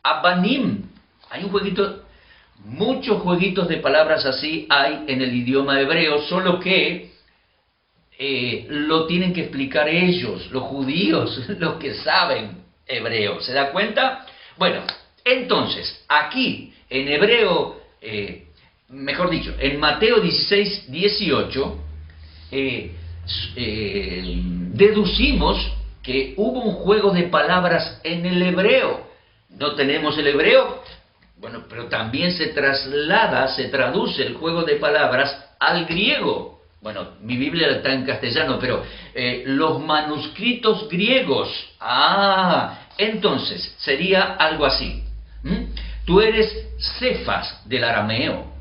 S1: abanim. Hay un jueguito, muchos jueguitos de palabras así hay en el idioma hebreo, solo que lo tienen que explicar ellos, los judíos, los que saben hebreo. ¿Se da cuenta? Bueno, entonces, aquí en hebreo, mejor dicho, en Mateo 16, 18, deducimos que hubo un juego de palabras en el hebreo. No tenemos el hebreo, bueno, pero también se traslada, se traduce el juego de palabras al griego. Bueno, mi Biblia está en castellano, pero los manuscritos griegos. Entonces, sería algo así. Tú eres Cefas del arameo,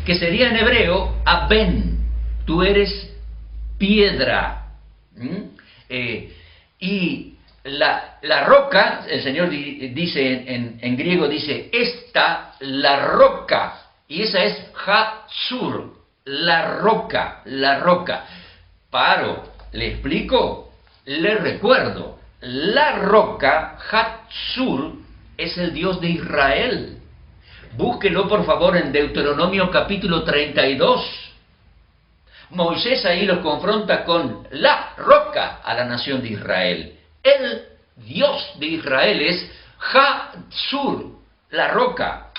S1: que sería en hebreo Aben. Tú eres piedra. Y la roca, el Señor dice en griego, dice, esta, la roca, y esa es Hatzur, la roca. Paro, ¿le explico? Le recuerdo, la roca, Hatzur, es el Dios de Israel. Búsquelo por favor en Deuteronomio capítulo 32. Moisés ahí los confronta con la roca a la nación de Israel. El Dios de Israel es Hatzur, la roca.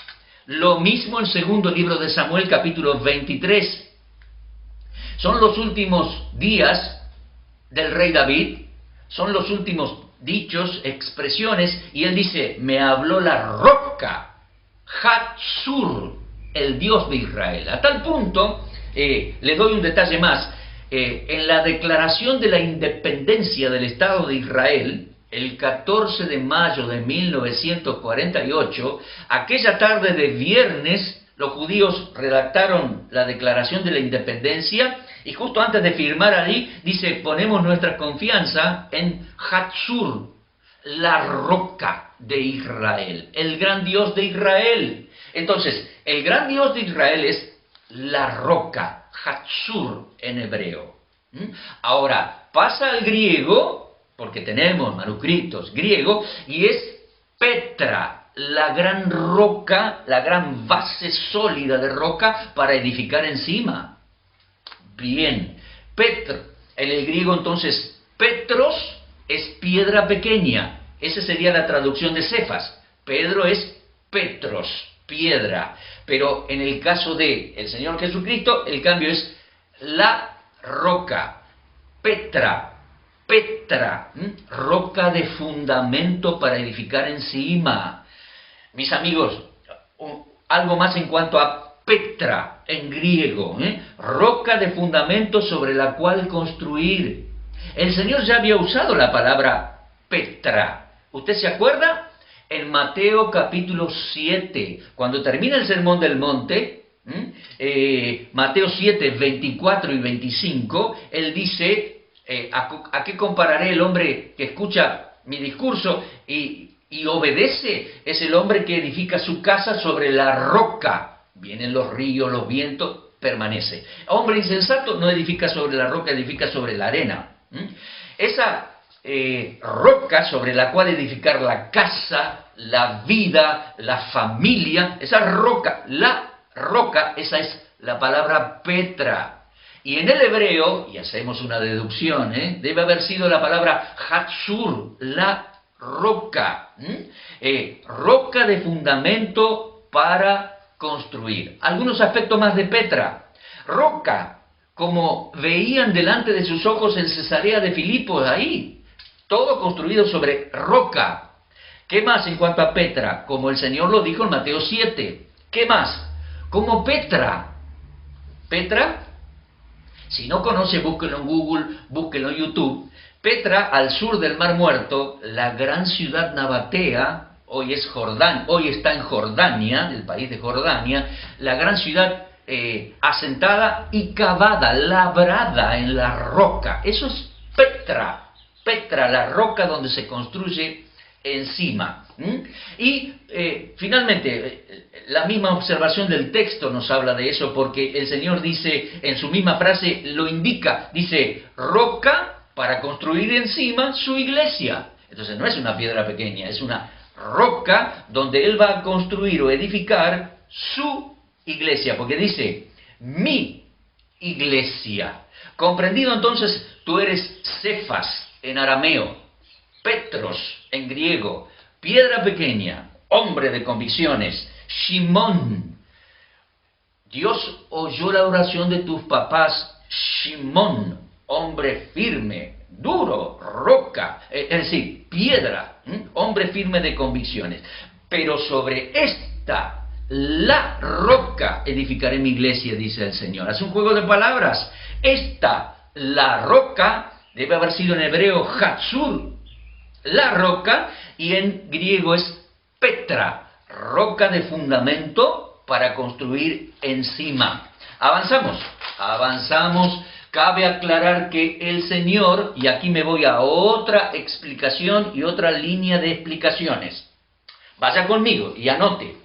S1: Lo mismo en segundo libro de Samuel, capítulo 23. Son los últimos días del rey David, son los últimos dichos, expresiones, y él dice, me habló la roca, Hatzur, el Dios de Israel. A tal punto, le doy un detalle más, en la declaración de la independencia del Estado de Israel, el 14 de mayo de 1948, aquella tarde de viernes, los judíos redactaron la declaración de la independencia y justo antes de firmar allí dice, ponemos nuestra confianza en Hatzur, la roca de Israel, el gran Dios de Israel. Entonces, el gran Dios de Israel es la roca, Hatzur en hebreo. Ahora, pasa al griego, porque tenemos manuscritos griegos, y es Petra, la gran roca, la gran base sólida de roca para edificar encima. Bien, Petro, en el griego entonces, Petros es piedra pequeña, esa sería la traducción de Cefas. Pedro es Petros, piedra, pero en el caso de el Señor Jesucristo, el cambio es la roca, Petra, roca de fundamento para edificar encima. Mis amigos, algo más en cuanto a Petra en griego, roca de fundamento sobre la cual construir. El Señor ya había usado la palabra Petra. ¿Usted se acuerda? En Mateo capítulo 7, cuando termina el Sermón del Monte, Mateo 7, 24 y 25, Él dice, ¿a qué compararé el hombre que escucha mi discurso y obedece? Es el hombre que edifica su casa sobre la roca. Vienen los ríos, los vientos, permanece. Hombre insensato no edifica sobre la roca, edifica sobre la arena. Esa roca sobre la cual edificar la casa, la vida, la familia, esa roca, la roca, esa es la palabra Petra. Y en el hebreo, y hacemos una deducción, debe haber sido la palabra Hatzur, la roca. Roca de fundamento para construir. Algunos aspectos más de Petra. Roca, como veían delante de sus ojos en Cesarea de Filipos, ahí, todo construido sobre roca. ¿Qué más en cuanto a Petra? Como el Señor lo dijo en Mateo 7. ¿Qué más? Como Petra. Petra, si no conoce, búsquelo en Google, búsquelo en YouTube. Petra, al sur del Mar Muerto, la gran ciudad nabatea, hoy está en Jordania, el país de Jordania, la gran ciudad asentada y cavada, labrada en la roca. Eso es Petra, la roca donde se construye encima. Y finalmente, la misma observación del texto nos habla de eso, porque el Señor dice, en su misma frase lo indica, dice, roca para construir encima su iglesia. Entonces no es una piedra pequeña, es una roca donde Él va a construir o edificar su iglesia, porque dice, mi iglesia. Comprendido entonces, tú eres Cefas en arameo, Petros en griego, piedra pequeña, hombre de convicciones, Shimón. Dios oyó la oración de tus papás, Shimón, hombre firme, duro, roca, es decir, piedra, hombre firme de convicciones. Pero sobre esta, la roca, edificaré mi iglesia, dice el Señor. Es un juego de palabras. Esta, la roca, debe haber sido en hebreo Hatzur, la roca, y en griego es Petra, roca de fundamento para construir encima. Avanzamos. Cabe aclarar que el Señor, y aquí me voy a otra explicación y otra línea de explicaciones. Vaya conmigo y anote.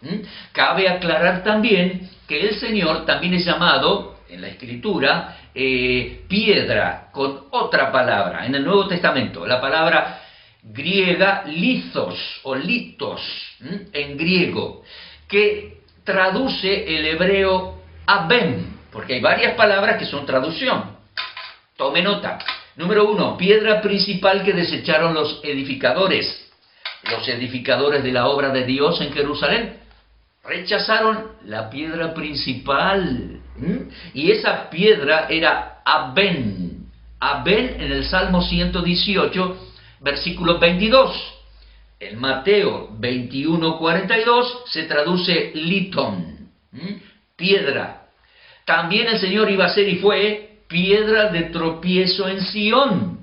S1: Cabe aclarar también que el Señor también es llamado, en la Escritura, piedra, con otra palabra. En el Nuevo Testamento, la palabra griega lithos o litos, en griego, que traduce el hebreo abem, porque hay varias palabras que son traducción. Tome nota. Número 1, piedra principal que desecharon los edificadores de la obra de Dios en Jerusalén. Rechazaron la piedra principal. Y esa piedra era Aben. Aben en el Salmo 118, versículo 22. En Mateo 21:42 se traduce liton, piedra. También el Señor iba a ser y fue piedra de tropiezo en Sión.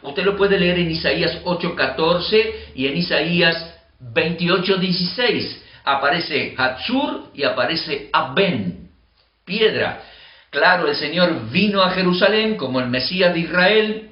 S1: Usted lo puede leer en Isaías 8:14 y en Isaías 28:16. Aparece Hatzur y aparece Aben, piedra. Claro, el Señor vino a Jerusalén como el Mesías de Israel.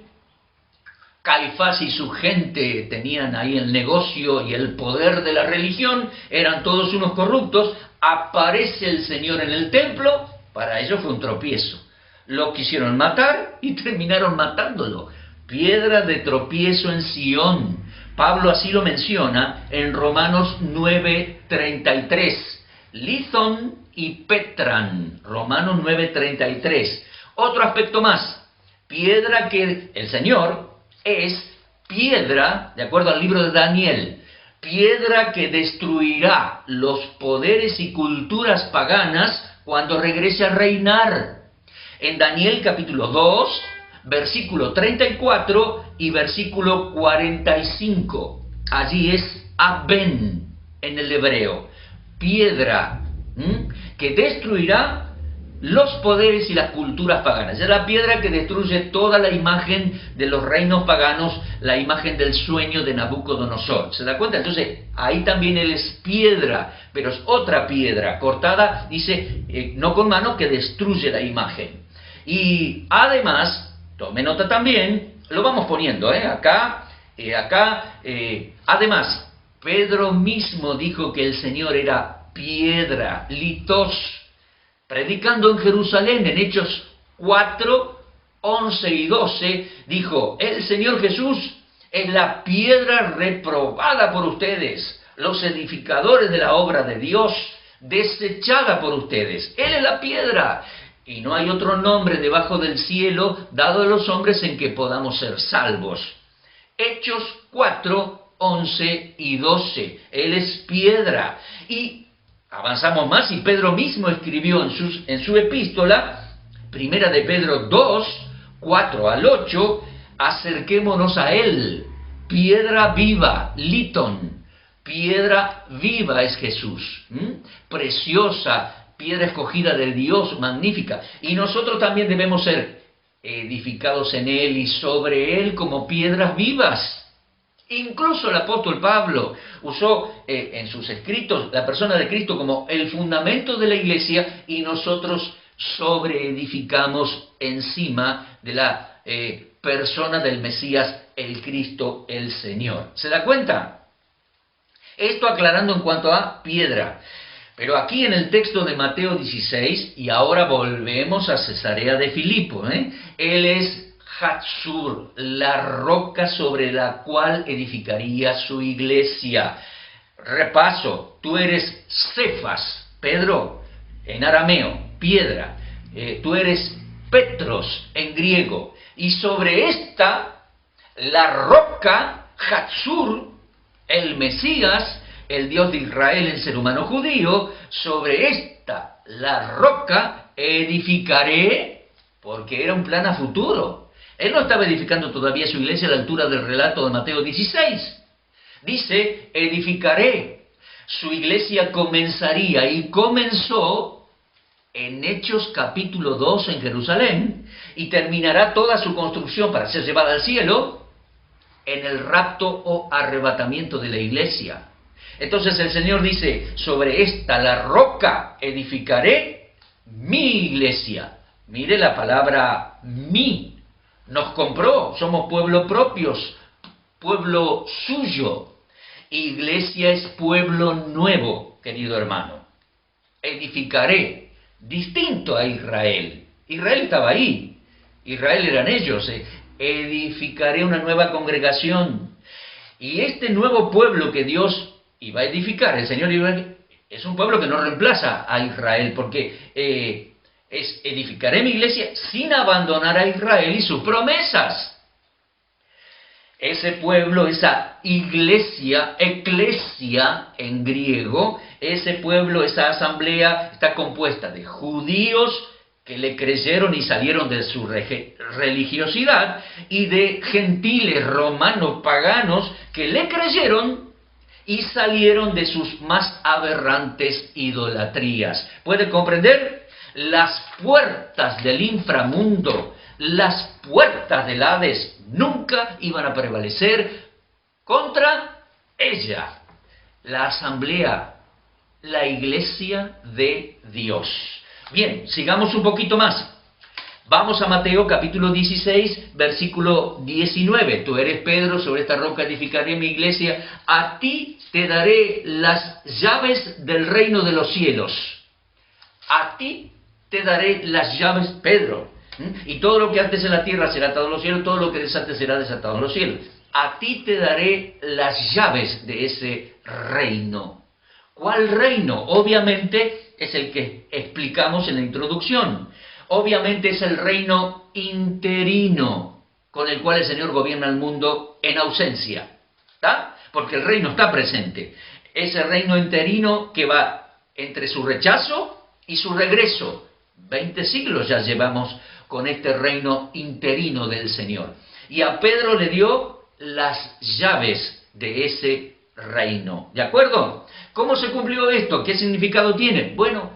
S1: Caifás y su gente tenían ahí el negocio y el poder de la religión, eran todos unos corruptos. Aparece el Señor en el templo, para ellos fue un tropiezo. Lo quisieron matar y terminaron matándolo. Piedra de tropiezo en Sión. Pablo así lo menciona en Romanos 9:33. Lithon y Petran, Romanos 9:33. Otro aspecto más. Piedra que el Señor es piedra, de acuerdo al libro de Daniel, piedra que destruirá los poderes y culturas paganas cuando regrese a reinar. En Daniel capítulo 2, versículo 34 y versículo 45. Allí es Aben en el hebreo, piedra que destruirá los poderes y las culturas paganas. Es la piedra que destruye toda la imagen de los reinos paganos, la imagen del sueño de Nabucodonosor. ¿Se da cuenta? Entonces, ahí también él es piedra, pero es otra piedra cortada, dice, no con mano, que destruye la imagen. Y además, tome nota también, lo vamos poniendo, además, Pedro mismo dijo que el Señor era piedra, litos, predicando en Jerusalén en Hechos 4, 11 y 12, dijo, el Señor Jesús es la piedra reprobada por ustedes, los edificadores de la obra de Dios, desechada por ustedes. Él es la piedra, y no hay otro nombre debajo del cielo dado a los hombres en que podamos ser salvos. Hechos 4, 11 y 12. Él es piedra. Y avanzamos más, y Pedro mismo escribió en su epístola, primera de Pedro 2, 4 al 8, acerquémonos a él, piedra viva, liton, piedra viva es Jesús, preciosa, piedra escogida de Dios, magnífica. Y nosotros también debemos ser edificados en él y sobre él como piedras vivas. Incluso el apóstol Pablo usó en sus escritos la persona de Cristo como el fundamento de la iglesia, y nosotros sobreedificamos encima de la persona del Mesías, el Cristo, el Señor. ¿Se da cuenta? Esto aclarando en cuanto a piedra. Pero aquí en el texto de Mateo 16, y ahora volvemos a Cesarea de Filipo, él es Hatzur, la roca sobre la cual edificaría su iglesia. Repaso, tú eres Cefas, Pedro, en arameo, piedra. Tú eres Petros, en griego. Y sobre esta, la roca, Hatzur, el Mesías, el Dios de Israel, el ser humano judío, sobre esta, la roca, edificaré, porque era un plan a futuro. Él no estaba edificando todavía su iglesia a la altura del relato de Mateo 16. Dice, edificaré. Su iglesia comenzaría, y comenzó en Hechos capítulo 2 en Jerusalén, y terminará toda su construcción para ser llevada al cielo en el rapto o arrebatamiento de la iglesia. Entonces el Señor dice, sobre esta, la roca, edificaré mi iglesia. Mire la palabra mi. Nos compró, somos pueblo propios, pueblo suyo. Iglesia es pueblo nuevo, querido hermano. Edificaré, distinto a Israel. Israel estaba ahí, Israel eran ellos. Edificaré una nueva congregación. Y este nuevo pueblo que Dios iba a edificar, el Señor es un pueblo que no reemplaza a Israel, porque edificaré mi iglesia sin abandonar a Israel y sus promesas. Ese pueblo, esa iglesia, eclesia en griego, ese pueblo, esa asamblea está compuesta de judíos que le creyeron y salieron de su religiosidad, y de gentiles romanos paganos que le creyeron y salieron de sus más aberrantes idolatrías. ¿Puede comprender? Las puertas del inframundo, las puertas del Hades, nunca iban a prevalecer contra ella, la asamblea, la iglesia de Dios. Bien, sigamos un poquito más. Vamos a Mateo capítulo 16, versículo 19. Tú eres Pedro, sobre esta roca edificaré mi iglesia, a ti te daré las llaves del reino de los cielos. A ti te daré las llaves, Pedro. Y todo lo que ates en la tierra será atado en los cielos, todo lo que desates será desatado en los cielos. A ti te daré las llaves de ese reino. ¿Cuál reino? Obviamente es el que explicamos en la introducción. Obviamente es el reino interino, con el cual el Señor gobierna el mundo en ausencia. ¿Está? Porque el reino está presente. Ese reino interino que va entre su rechazo y su regreso. 20 siglos ya llevamos con este reino interino del Señor. Y a Pedro le dio las llaves de ese reino. ¿De acuerdo? ¿Cómo se cumplió esto? ¿Qué significado tiene? Bueno,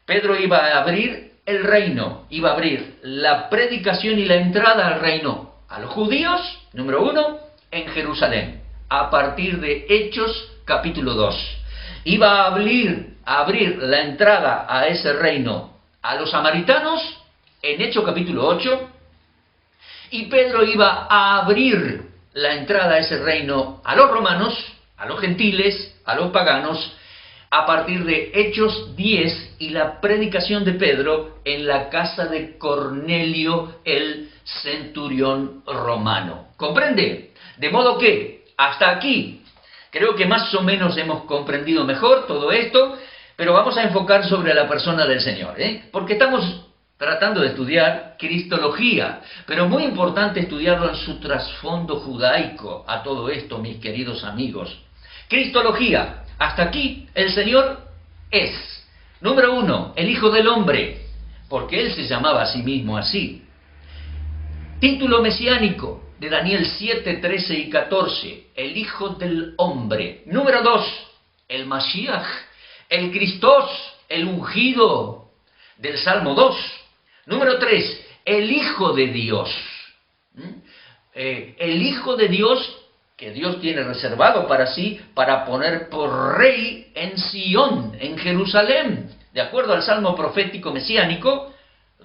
S1: Pedro iba a abrir el reino, iba a abrir la predicación y la entrada al reino a los judíos, número 1, en Jerusalén, a partir de Hechos capítulo 2. Iba a abrir la entrada a ese reino a los samaritanos en Hechos capítulo 8, y Pedro iba a abrir la entrada a ese reino a los romanos, a los gentiles, a los paganos, a partir de Hechos 10 y la predicación de Pedro en la casa de Cornelio, el centurión romano. ¿Comprende? De modo que, hasta aquí, creo que más o menos hemos comprendido mejor todo esto, pero vamos a enfocar sobre la persona del Señor, porque estamos tratando de estudiar cristología, pero muy importante estudiarlo en su trasfondo judaico a todo esto, mis queridos amigos. Cristología. Hasta aquí el Señor es, número 1, el Hijo del Hombre, porque Él se llamaba a sí mismo así. Título mesiánico de Daniel 7, 13 y 14, el Hijo del Hombre. Número 2, el Mashiach, el Cristos, el ungido del Salmo 2. Número 3, el Hijo de Dios. El Hijo de Dios que Dios tiene reservado para sí, para poner por rey en Sión, en Jerusalén, de acuerdo al Salmo profético mesiánico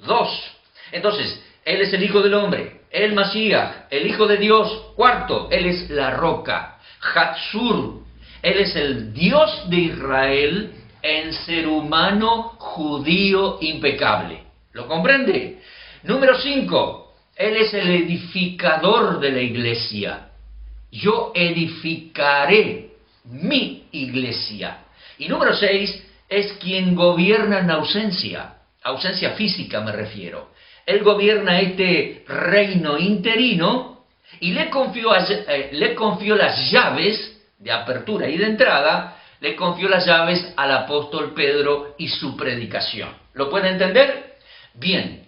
S1: 2. Entonces, Él es el Hijo del Hombre, el Mashiach, el Hijo de Dios. Cuarto, Él es la roca, Hatzur. Él es el Dios de Israel en ser humano judío impecable. ¿Lo comprende? Número 5, Él es el edificador de la iglesia. Yo edificaré mi iglesia. Y número 6, es quien gobierna en ausencia física me refiero. Él gobierna este reino interino y le confió las llaves de apertura y de entrada, le confió las llaves al apóstol Pedro y su predicación. ¿Lo pueden entender? Bien,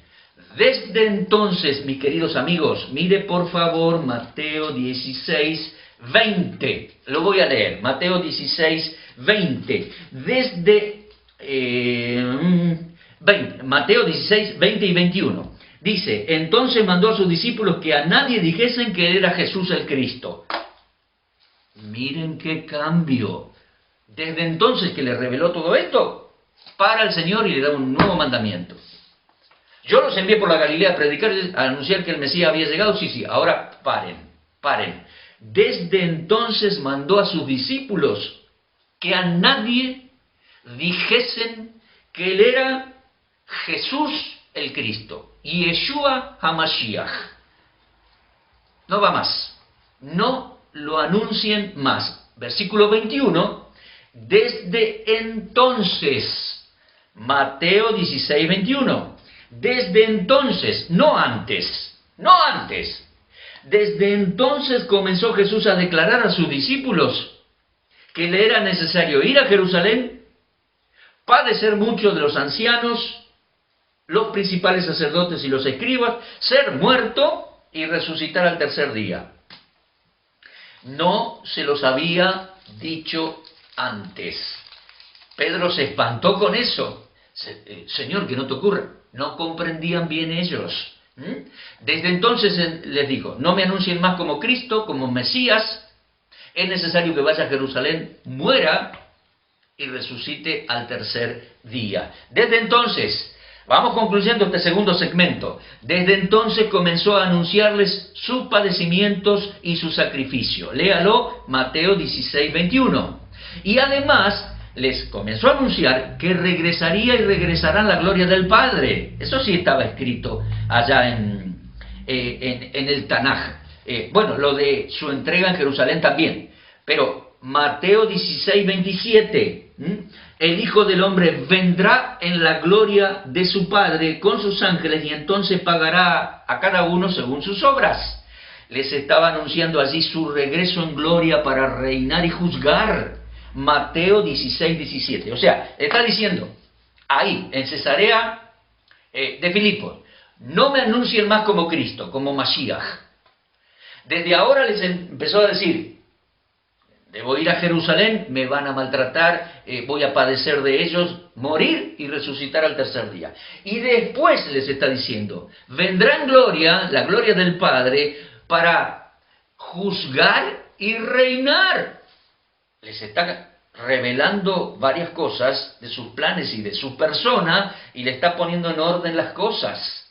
S1: desde entonces, mis queridos amigos, mire por favor Mateo 16, 20. Lo voy a leer, Mateo 16, 20. Mateo 16, 20 y 21. Dice, entonces mandó a sus discípulos que a nadie dijesen que era Jesús el Cristo. Miren qué cambio. Desde entonces que le reveló todo esto, para el Señor y le da un nuevo mandamiento. Yo los envié por la Galilea a predicar, a anunciar que el Mesías había llegado. Sí, ahora paren. Desde entonces mandó a sus discípulos que a nadie dijesen que él era Jesús el Cristo, Yeshua HaMashiach. No va más, no lo anuncien más. Versículo 21, desde entonces, Mateo 16, 21. Desde entonces, no antes. Desde entonces comenzó Jesús a declarar a sus discípulos que le era necesario ir a Jerusalén, padecer mucho de los ancianos, los principales sacerdotes y los escribas, ser muerto y resucitar al tercer día. No se los había dicho antes. Pedro se espantó con eso. Señor, que no te ocurra. No comprendían bien ellos. Desde entonces les dijo, no me anuncien más como Cristo, como Mesías. Es necesario que vaya a Jerusalén, muera y resucite al tercer día. Desde entonces, vamos concluyendo este segundo segmento. Desde entonces comenzó a anunciarles sus padecimientos y su sacrificio. Léalo, Mateo 16, 21. Y además les comenzó a anunciar que regresaría y regresará la gloria del Padre. Eso sí estaba escrito allá en el Tanaj. Lo de su entrega en Jerusalén también. Pero Mateo 16, 27, el Hijo del Hombre vendrá en la gloria de su Padre con sus ángeles y entonces pagará a cada uno según sus obras. Les estaba anunciando allí su regreso en gloria para reinar y juzgar. Mateo 16, 17. O sea, está diciendo, ahí, en Cesarea de Filipos, no me anuncien más como Cristo, como Mashiach. Desde ahora les empezó a decir, debo ir a Jerusalén, me van a maltratar, voy a padecer de ellos, morir y resucitar al tercer día. Y después les está diciendo, vendrá en gloria, la gloria del Padre, para juzgar y reinar. Les está revelando varias cosas de sus planes y de su persona y le está poniendo en orden las cosas.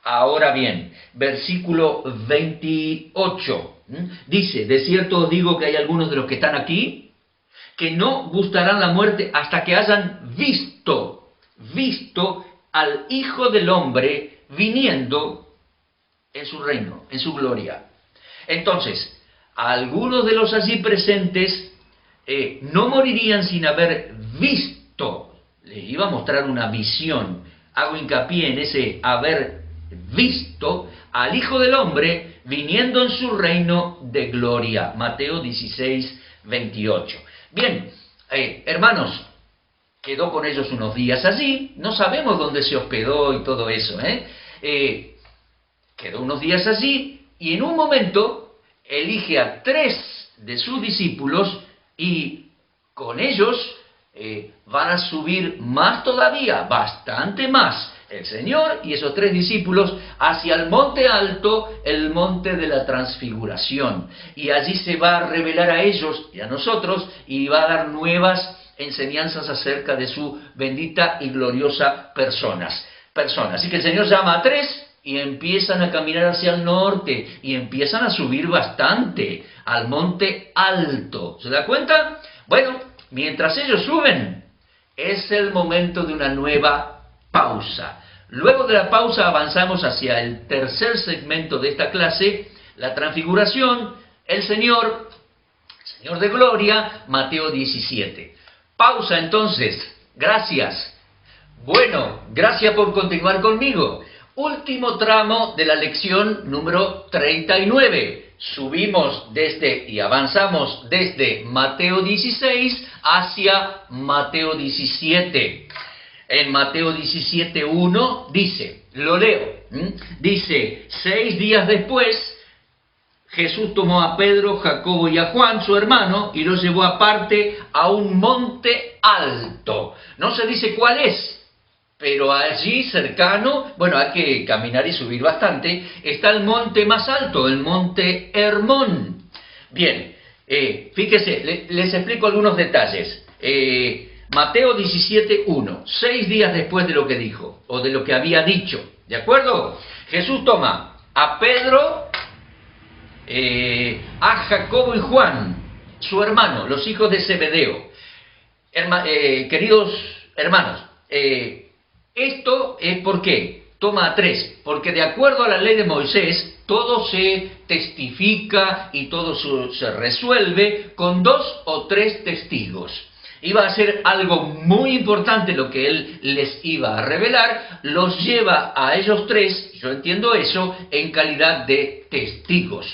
S1: Ahora bien, versículo 28, dice, de cierto os digo que hay algunos de los que están aquí que no gustarán la muerte hasta que hayan visto al Hijo del Hombre viniendo en su reino, en su gloria. Entonces, algunos de los allí presentes no morirían sin haber visto. Les iba a mostrar una visión. Hago hincapié en ese haber visto al Hijo del Hombre viniendo en su reino de gloria. Mateo 16, 28. Bien, hermanos, quedó con ellos unos días allí. No sabemos dónde se hospedó y todo eso. Quedó unos días allí y en un momento elige a 3 de sus discípulos y con ellos van a subir más todavía, bastante más. el Señor y esos 3 discípulos hacia el monte alto, el monte de la transfiguración. Y allí se va a revelar a ellos y a nosotros y va a dar nuevas enseñanzas acerca de su bendita y gloriosa persona. Así que el Señor llama a 3 y empiezan a caminar hacia el norte y empiezan a subir bastante al monte alto. ¿Se da cuenta? Bueno, mientras ellos suben, es el momento de una nueva pausa. Luego de la pausa avanzamos hacia el tercer segmento de esta clase, la transfiguración, el Señor de gloria, Mateo 17. Pausa entonces, gracias. Bueno, gracias por continuar conmigo. Último tramo de la lección número 39. Subimos y avanzamos desde Mateo 16 hacia Mateo 17. En Mateo 17:1 dice, lo leo, dice, 6 días después, Jesús tomó a Pedro, Jacobo y a Juan, su hermano, y los llevó aparte a un monte alto. No se dice cuál es, pero allí cercano, bueno, hay que caminar y subir bastante, está el monte más alto, el monte Hermón. Bien, fíjese, les explico algunos detalles. Mateo 17:1, 6 días después de lo que dijo, o de lo que había dicho, ¿de acuerdo? Jesús toma a Pedro, a Jacobo y Juan, su hermano, los hijos de Zebedeo. Queridos hermanos, esto es porque toma a 3, porque de acuerdo a la ley de Moisés, todo se testifica y todo se resuelve con 2 o 3 testigos. Iba a ser algo muy importante lo que él les iba a revelar, los lleva a ellos 3, yo entiendo eso, en calidad de testigos.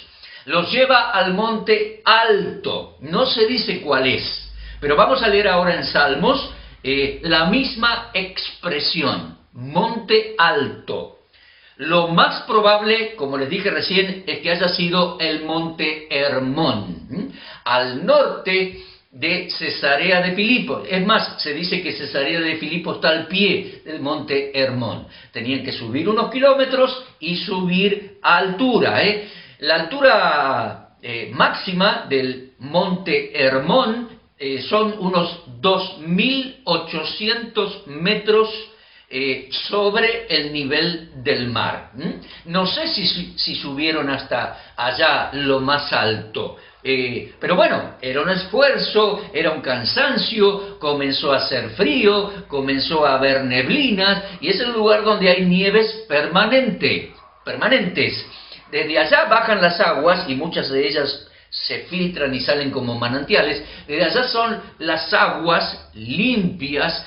S1: Los lleva al monte alto, no se dice cuál es, pero vamos a leer ahora en Salmos la misma expresión, monte alto. Lo más probable, como les dije recién, es que haya sido el monte Hermón, al norte de Cesarea de Filipo. Es más, se dice que Cesarea de Filipo está al pie del monte Hermón. Tenían que subir unos kilómetros y subir a altura. La altura máxima del monte Hermón son unos 2.800 metros sobre el nivel del mar. No sé si subieron hasta allá lo más alto, pero bueno, era un esfuerzo, era un cansancio, comenzó a hacer frío, comenzó a haber neblinas, y es el lugar donde hay nieves permanentes. Desde allá bajan las aguas, y muchas de ellas se filtran y salen como manantiales. Desde allá son las aguas limpias,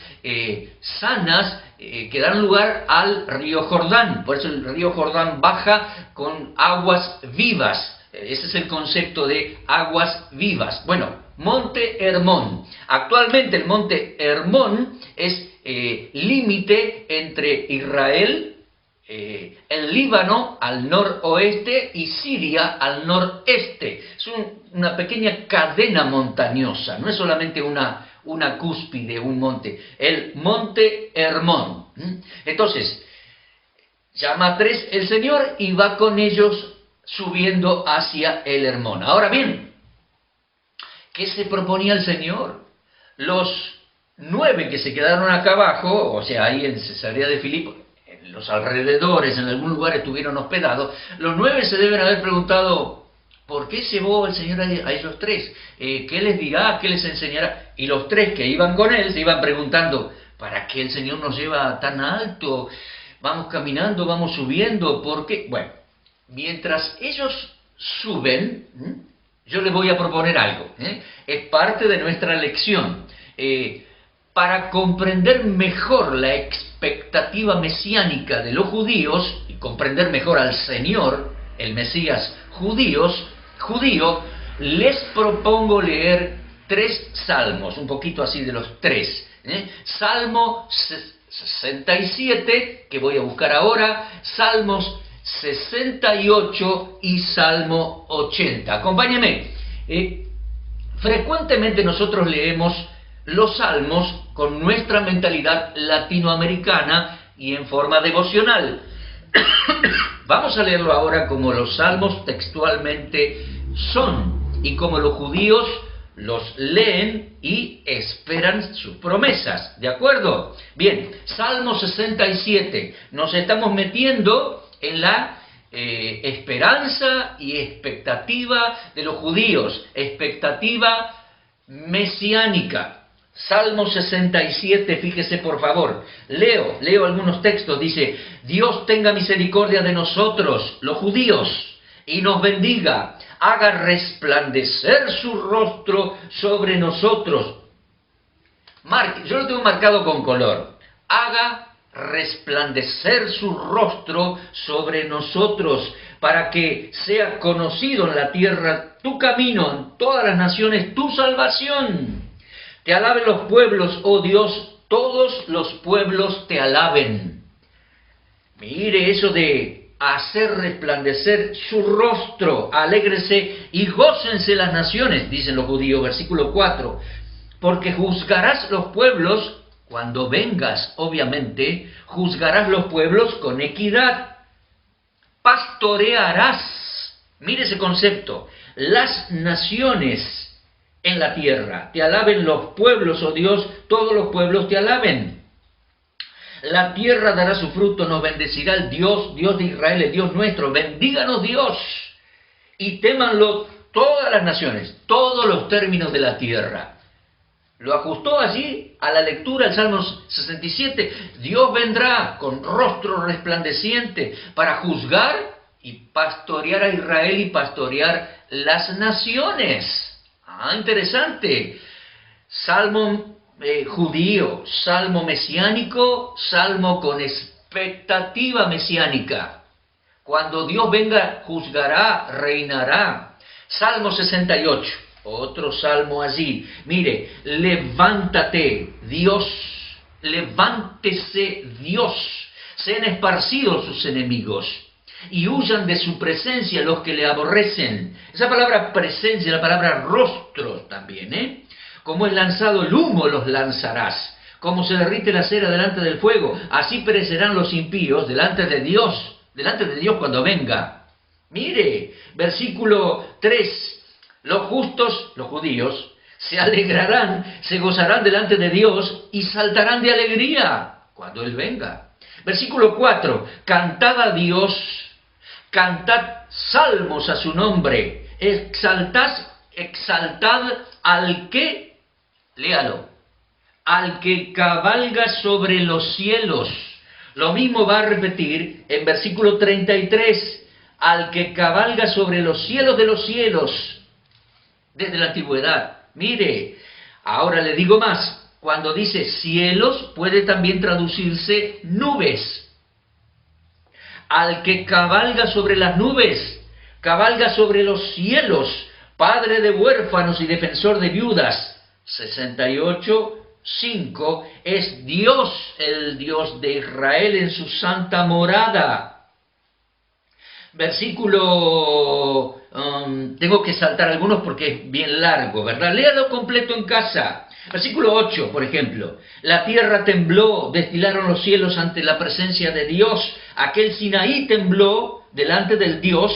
S1: sanas, que dan lugar al río Jordán. Por eso el río Jordán baja con aguas vivas. Ese es el concepto de aguas vivas. Bueno, monte Hermón. Actualmente el monte Hermón es límite entre Israel, el Líbano al noroeste y Siria al noreste. Es una pequeña cadena montañosa, no es solamente una cúspide, un monte, el monte Hermón. Entonces, llama a 3 el Señor y va con ellos subiendo hacia el Hermón. Ahora bien, ¿qué se proponía el Señor? Los 9 que se quedaron acá abajo, o sea, ahí en Cesarea de Filipo, en los alrededores, en algún lugar estuvieron hospedados, los 9 se deben haber preguntado, ¿por qué llevó el Señor a ellos 3? ¿Qué les dirá? ¿Qué les enseñará? Y los 3 que iban con él se iban preguntando, ¿para qué el Señor nos lleva tan alto? Vamos caminando, vamos subiendo, ¿por qué? Bueno, mientras ellos suben, yo les voy a proponer algo, es parte de nuestra lección. Para comprender mejor la expectativa mesiánica de los judíos y comprender mejor al Señor, el Mesías judío, les propongo leer 3 salmos, un poquito así de los 3. Salmo 67, que voy a buscar ahora, Salmos 68 y Salmo 80. Acompáñenme. Frecuentemente nosotros leemos los salmos con nuestra mentalidad latinoamericana y en forma devocional. Vamos a leerlo ahora como los salmos textualmente son y como los judíos los leen y esperan sus promesas, ¿de acuerdo? Bien, Salmo 67, nos estamos metiendo en la esperanza y expectativa de los judíos, expectativa mesiánica. Salmo 67, fíjese por favor, leo algunos textos, dice: Dios tenga misericordia de nosotros, los judíos, y nos bendiga, haga resplandecer su rostro sobre nosotros. Yo lo tengo marcado con color. Haga resplandecer su rostro sobre nosotros, para que sea conocido en la tierra tu camino, en todas las naciones tu salvación. Te alaben los pueblos, oh Dios, todos los pueblos te alaben. Mire eso de hacer resplandecer su rostro, alégrese y gócense las naciones, dicen los judíos, versículo 4, porque juzgarás los pueblos, cuando vengas, obviamente, juzgarás los pueblos con equidad, pastorearás, mire ese concepto, las naciones en la tierra, te alaben los pueblos, oh Dios, todos los pueblos te alaben. La tierra dará su fruto, nos bendecirá el Dios, Dios de Israel, el Dios nuestro. Bendíganos Dios y témanlo todas las naciones, todos los términos de la tierra. Lo ajustó allí a la lectura del Salmo 67. Dios vendrá con rostro resplandeciente para juzgar y pastorear a Israel y pastorear las naciones. Interesante. Salmo judío, salmo mesiánico, salmo con expectativa mesiánica. Cuando Dios venga, juzgará, reinará. Salmo 68, otro salmo allí. Mire, levántate, Dios, levántese Dios. Sean esparcidos sus enemigos y huyan de su presencia los que le aborrecen. Esa palabra presencia, la palabra rostro también, Como es lanzado el humo, los lanzarás. Como se derrite la cera delante del fuego, así perecerán los impíos delante de Dios cuando venga. Mire, versículo 3, los justos, los judíos, se alegrarán, se gozarán delante de Dios y saltarán de alegría cuando Él venga. Versículo 4, cantad a Dios, cantad salmos a su nombre, exaltad al que, léalo, al que cabalga sobre los cielos. Lo mismo va a repetir en versículo 33, al que cabalga sobre los cielos de los cielos, desde la antigüedad. Mire, ahora le digo más, cuando dice cielos puede también traducirse nubes. Al que cabalga sobre las nubes, cabalga sobre los cielos, padre de huérfanos y defensor de viudas. 68:5 es Dios, el Dios de Israel en su santa morada. Versículo, tengo que saltar algunos porque es bien largo, ¿verdad? Léalo completo en casa. Versículo 8, por ejemplo. La tierra tembló, destilaron los cielos ante la presencia de Dios. Aquel Sinaí tembló delante del Dios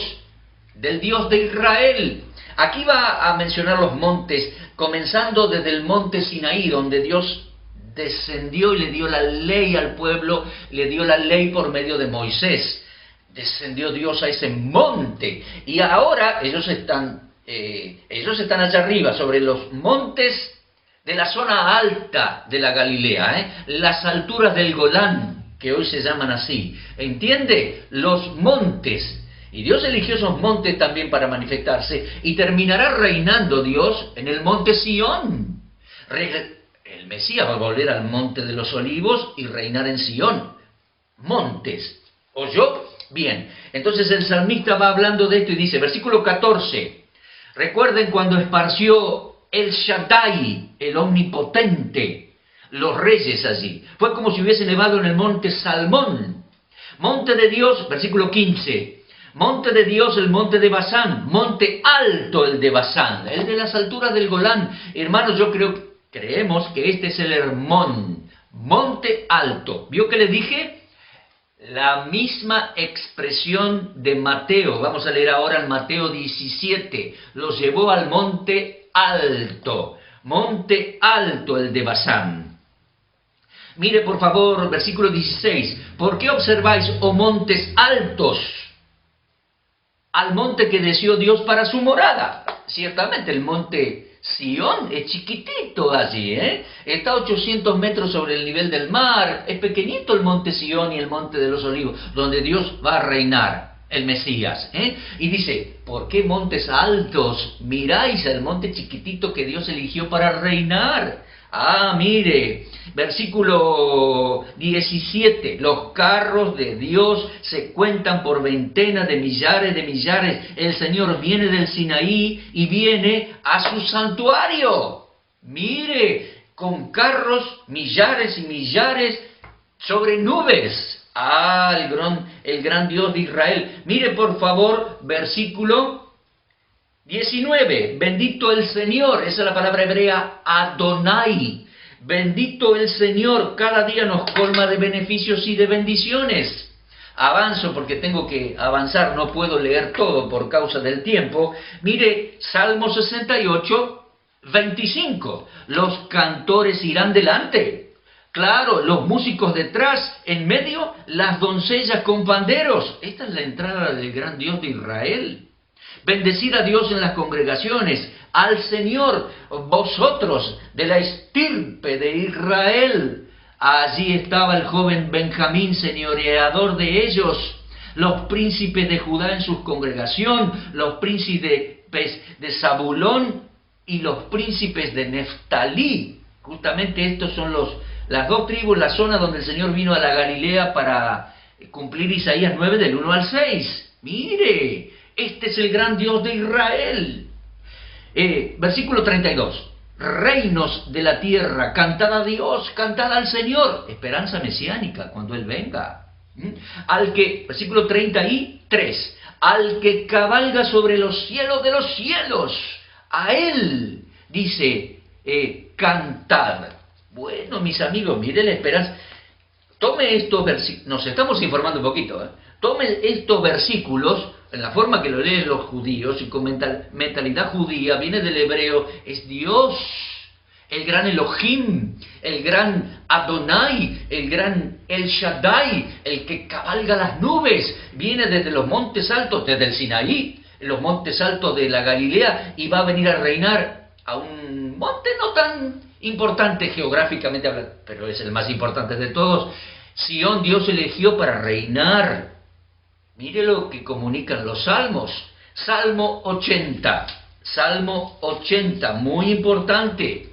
S1: de Israel. Aquí va a mencionar los montes, comenzando desde el monte Sinaí, donde Dios descendió y le dio la ley al pueblo, le dio la ley por medio de Moisés. Descendió Dios a ese monte y ahora ellos están allá arriba, sobre los montes de la zona alta de la Galilea, las alturas del Golán, que hoy se llaman así. ¿Entiende? Los montes. Y Dios eligió esos montes también para manifestarse y terminará reinando Dios en el monte Sión. El Mesías va a volver al monte de los olivos y reinar en Sión. Montes. ¿Oyó? Bien. Entonces el salmista va hablando de esto y dice, versículo 14, recuerden cuando esparció el Shaddai, el omnipotente, los reyes allí. Fue como si hubiese nevado en el monte Salmón. Monte de Dios, versículo 15, monte de Dios, el monte de Basán, monte alto el de Basán, el de las alturas del Golán. Hermanos, creemos que este es el Hermón, monte alto. ¿Vio que le dije? La misma expresión de Mateo, vamos a leer ahora en Mateo 17, los llevó al monte alto el de Basán. Mire por favor, versículo 16, ¿por qué observáis, oh montes altos, al monte que deseó Dios para su morada? Ciertamente el monte Sión es chiquitito allí, está a 800 metros sobre el nivel del mar, es pequeñito el monte Sión y el monte de los olivos, donde Dios va a reinar, el Mesías. Y dice, ¿por qué montes altos miráis al monte chiquitito que Dios eligió para reinar? Ah, mire, versículo 17, los carros de Dios se cuentan por ventenas de millares, el Señor viene del Sinaí y viene a su santuario. Mire, con carros, millares y millares sobre nubes. Ah, el gran Dios de Israel. Mire por favor, versículo 19, bendito el Señor, esa es la palabra hebrea Adonai, bendito el Señor, cada día nos colma de beneficios y de bendiciones. Avanzo porque tengo que avanzar, no puedo leer todo por causa del tiempo. Mire, Salmo 68, 25, los cantores irán delante. Claro, los músicos detrás, en medio, las doncellas con panderos. Esta es la entrada del gran Dios de Israel. Bendecid a Dios en las congregaciones, al Señor, vosotros de la estirpe de Israel. Allí estaba el joven Benjamín, señoreador de ellos, los príncipes de Judá en su congregación, los príncipes de Zabulón y los príncipes de Neftalí. Justamente estos son las dos tribus, la zona donde el Señor vino a la Galilea para cumplir Isaías 9 del 1 al 6. Mire, este es el gran Dios de Israel. Versículo 32. Reinos de la tierra, cantad a Dios, cantad al Señor. Esperanza mesiánica cuando Él venga. Versículo 33. Al que cabalga sobre los cielos de los cielos, a Él dice, cantad. Bueno, mis amigos, mire la esperanza. Tome estos versículos, nos estamos informando un poquito, Tome estos versículos en la forma que lo leen los judíos y con mentalidad judía, viene del hebreo, es Dios, el gran Elohim, el gran Adonai, el gran El Shaddai, el que cabalga las nubes, viene desde los montes altos, desde el Sinaí, los montes altos de la Galilea, y va a venir a reinar a un monte no tan importante geográficamente hablando, pero es el más importante de todos. Sión Dios eligió para reinar. Mire lo que comunican los salmos. Salmo 80, muy importante.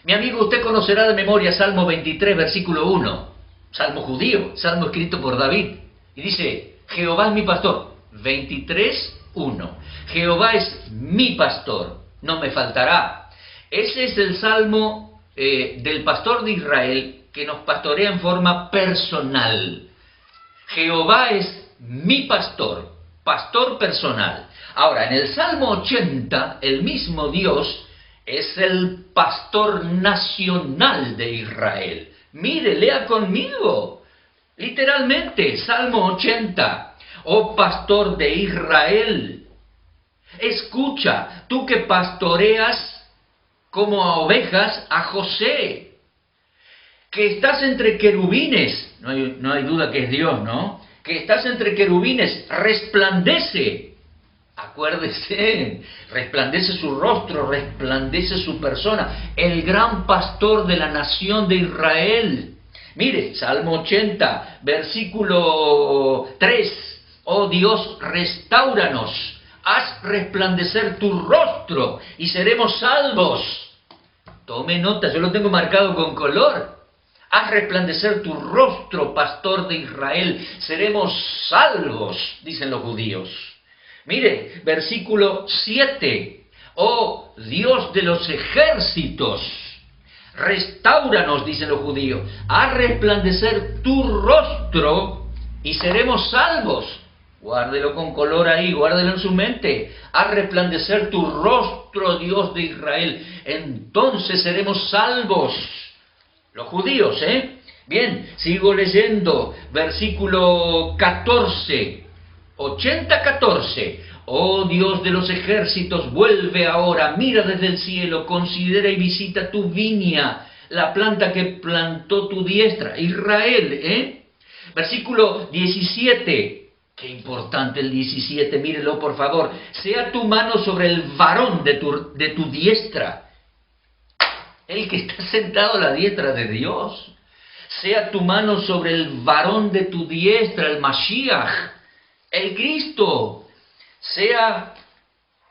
S1: Mi amigo, usted conocerá de memoria Salmo 23, versículo 1. Salmo judío, salmo escrito por David. Y dice, Jehová es mi pastor. 23, 1. Jehová es mi pastor, no me faltará. Ese es el salmo del pastor de Israel que nos pastorea en forma personal. Jehová es mi pastor, pastor personal. Ahora, en el Salmo 80, el mismo Dios es el pastor nacional de Israel. Mire, lea conmigo. Literalmente, Salmo 80. Oh pastor de Israel, escucha, tú que pastoreas como a ovejas a José, que estás entre querubines, no hay duda que es Dios, ¿no? Que estás entre querubines, resplandece, acuérdese, resplandece su rostro, resplandece su persona, el gran pastor de la nación de Israel. Mire, Salmo 80, versículo 3, oh Dios, restáuranos, haz resplandecer tu rostro y seremos salvos. Tome nota, yo lo tengo marcado con color. Haz resplandecer tu rostro, pastor de Israel, seremos salvos, dicen los judíos. Mire, versículo 7, oh Dios de los ejércitos, restáuranos, dicen los judíos, haz resplandecer tu rostro y seremos salvos. Guárdelo con color ahí, guárdelo en su mente. Haz resplandecer tu rostro, Dios de Israel, entonces seremos salvos. Los judíos, Bien, sigo leyendo, versículo 14, 80-14. Oh Dios de los ejércitos, vuelve ahora, mira desde el cielo, considera y visita tu viña, la planta que plantó tu diestra, Israel, Versículo 17, qué importante el 17, mírelo por favor, sea tu mano sobre el varón de tu diestra, el que está sentado a la diestra de Dios. Sea tu mano sobre el varón de tu diestra, el Mashiach, el Cristo. Sea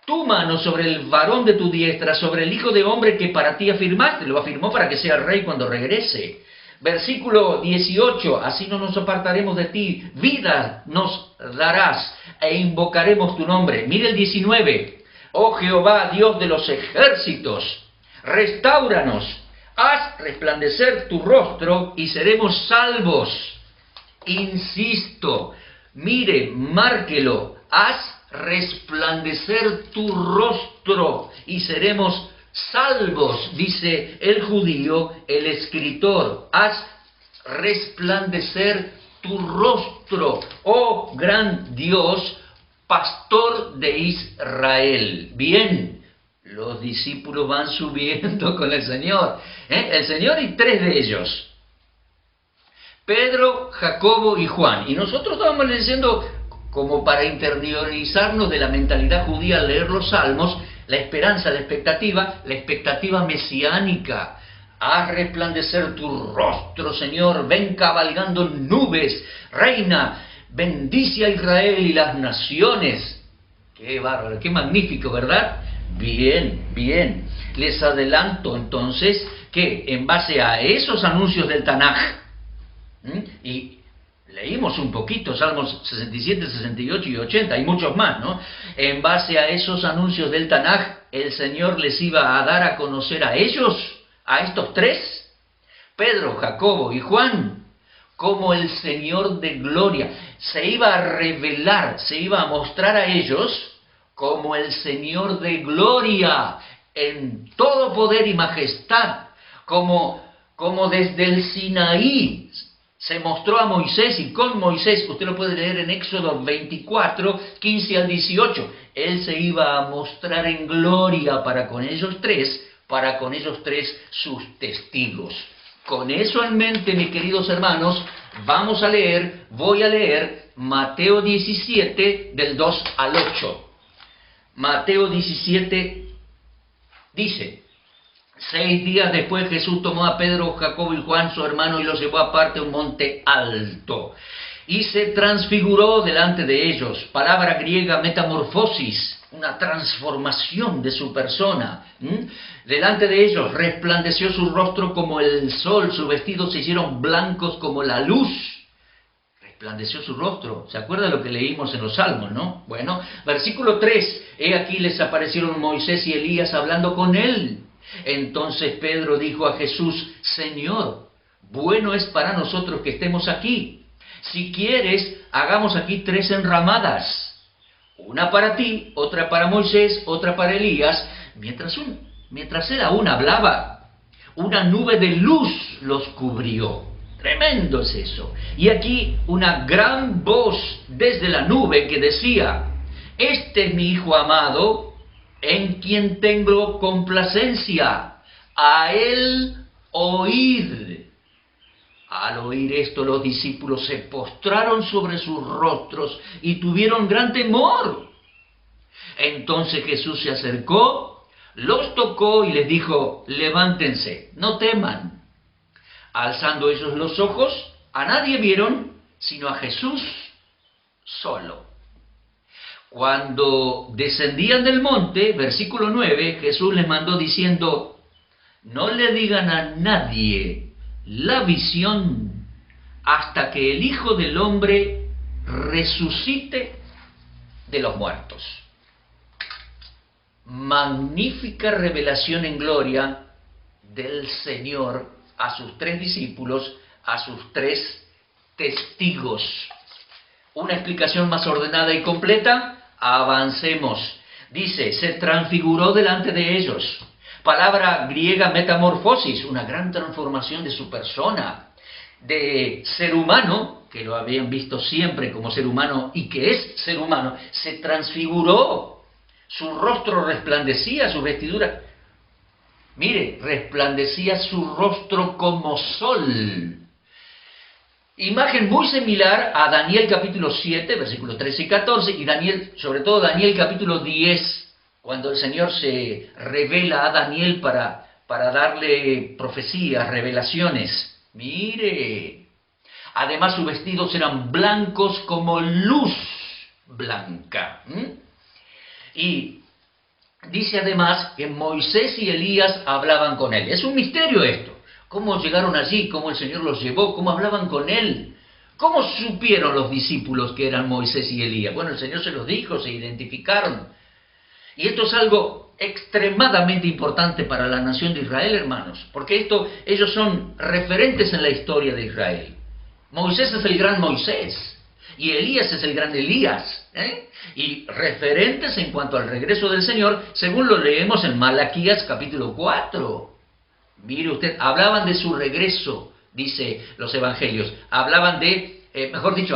S1: tu mano sobre el varón de tu diestra, sobre el Hijo de Hombre que para ti afirmaste. Lo afirmó para que sea rey cuando regrese. Versículo 18, así no nos apartaremos de ti, vida nos darás e invocaremos tu nombre. Mire el 19, oh Jehová, Dios de los ejércitos, restáuranos, haz resplandecer tu rostro y seremos salvos. Insisto, mire, márquelo, haz resplandecer tu rostro y seremos salvos, dice el judío, el escritor, haz resplandecer tu rostro, oh gran Dios, pastor de Israel. Bien, los discípulos van subiendo con el Señor, el Señor y tres de ellos, Pedro, Jacobo y Juan. Y nosotros estábamos leyendo como para interiorizarnos de la mentalidad judía al leer los salmos, la esperanza, la expectativa mesiánica. Haz resplandecer tu rostro, Señor, ven cabalgando nubes, reina, bendice a Israel y las naciones. Qué bárbaro, qué magnífico, ¿verdad? Bien, bien. Les adelanto entonces que en base a esos anuncios del Tanaj, y leímos un poquito, Salmos 67, 68 y 80, hay muchos más, ¿no? En base a esos anuncios del Tanaj, el Señor les iba a dar a conocer a ellos, a estos tres, Pedro, Jacobo y Juan, como el Señor de gloria. Se iba a revelar, se iba a mostrar a ellos como el Señor de gloria, en todo poder y majestad, como desde el Sinaí se mostró a Moisés, y con Moisés, usted lo puede leer en Éxodo 24, 15 al 18, él se iba a mostrar en gloria para con ellos tres sus testigos. Con eso en mente, mis queridos hermanos, voy a leer Mateo 17, del 2 al 8. Mateo 17 dice: 6 días después Jesús tomó a Pedro, Jacobo y Juan, su hermano, y los llevó aparte a un monte alto. Y se transfiguró delante de ellos. Palabra griega metamorfosis, una transformación de su persona. Delante de ellos resplandeció su rostro como el sol, sus vestidos se hicieron blancos como la luz. Resplandeció su rostro. ¿Se acuerda lo que leímos en los Salmos, no? Bueno, versículo 3. He aquí les aparecieron Moisés y Elías hablando con él. Entonces Pedro dijo a Jesús: Señor, bueno es para nosotros que estemos aquí. Si quieres, hagamos aquí 3 enramadas. Una para ti, otra para Moisés, otra para Elías. Mientras él aún hablaba, una nube de luz los cubrió. Tremendo es eso. Y aquí una gran voz desde la nube que decía: Este es mi Hijo amado, en quien tengo complacencia, a él oíd. Al oír esto, los discípulos se postraron sobre sus rostros y tuvieron gran temor. Entonces Jesús se acercó, los tocó y les dijo: levántense, no teman. Alzando ellos los ojos, a nadie vieron, sino a Jesús solo. Cuando descendían del monte, versículo 9, Jesús les mandó diciendo: no le digan a nadie la visión hasta que el Hijo del Hombre resucite de los muertos. Magnífica revelación en gloria del Señor a sus 3 discípulos, a sus 3 testigos. Una explicación más ordenada y completa. Avancemos. Dice: se transfiguró delante de ellos. Palabra griega metamorfosis, una gran transformación de su persona. de ser humano, que lo habían visto siempre como ser humano y que es ser humano, se transfiguró, su rostro resplandecía, su vestidura, mire, resplandecía su rostro como sol. Imagen muy similar a Daniel capítulo 7, versículos 13 y 14, y Daniel, sobre todo Daniel capítulo 10, cuando el Señor se revela a Daniel para darle profecías, revelaciones. Mire, además sus vestidos eran blancos como luz blanca. Y dice además que Moisés y Elías hablaban con él. Es un misterio esto. ¿Cómo llegaron allí? ¿Cómo el Señor los llevó? ¿Cómo hablaban con él? ¿Cómo supieron los discípulos que eran Moisés y Elías? Bueno, el Señor se los dijo, se identificaron. Y esto es algo extremadamente importante para la nación de Israel, hermanos, porque ellos son referentes en la historia de Israel. Moisés es el gran Moisés y Elías es el gran Elías, y referentes en cuanto al regreso del Señor, según lo leemos en Malaquías capítulo 4. Mire usted, hablaban de su regreso, dice los evangelios, hablaban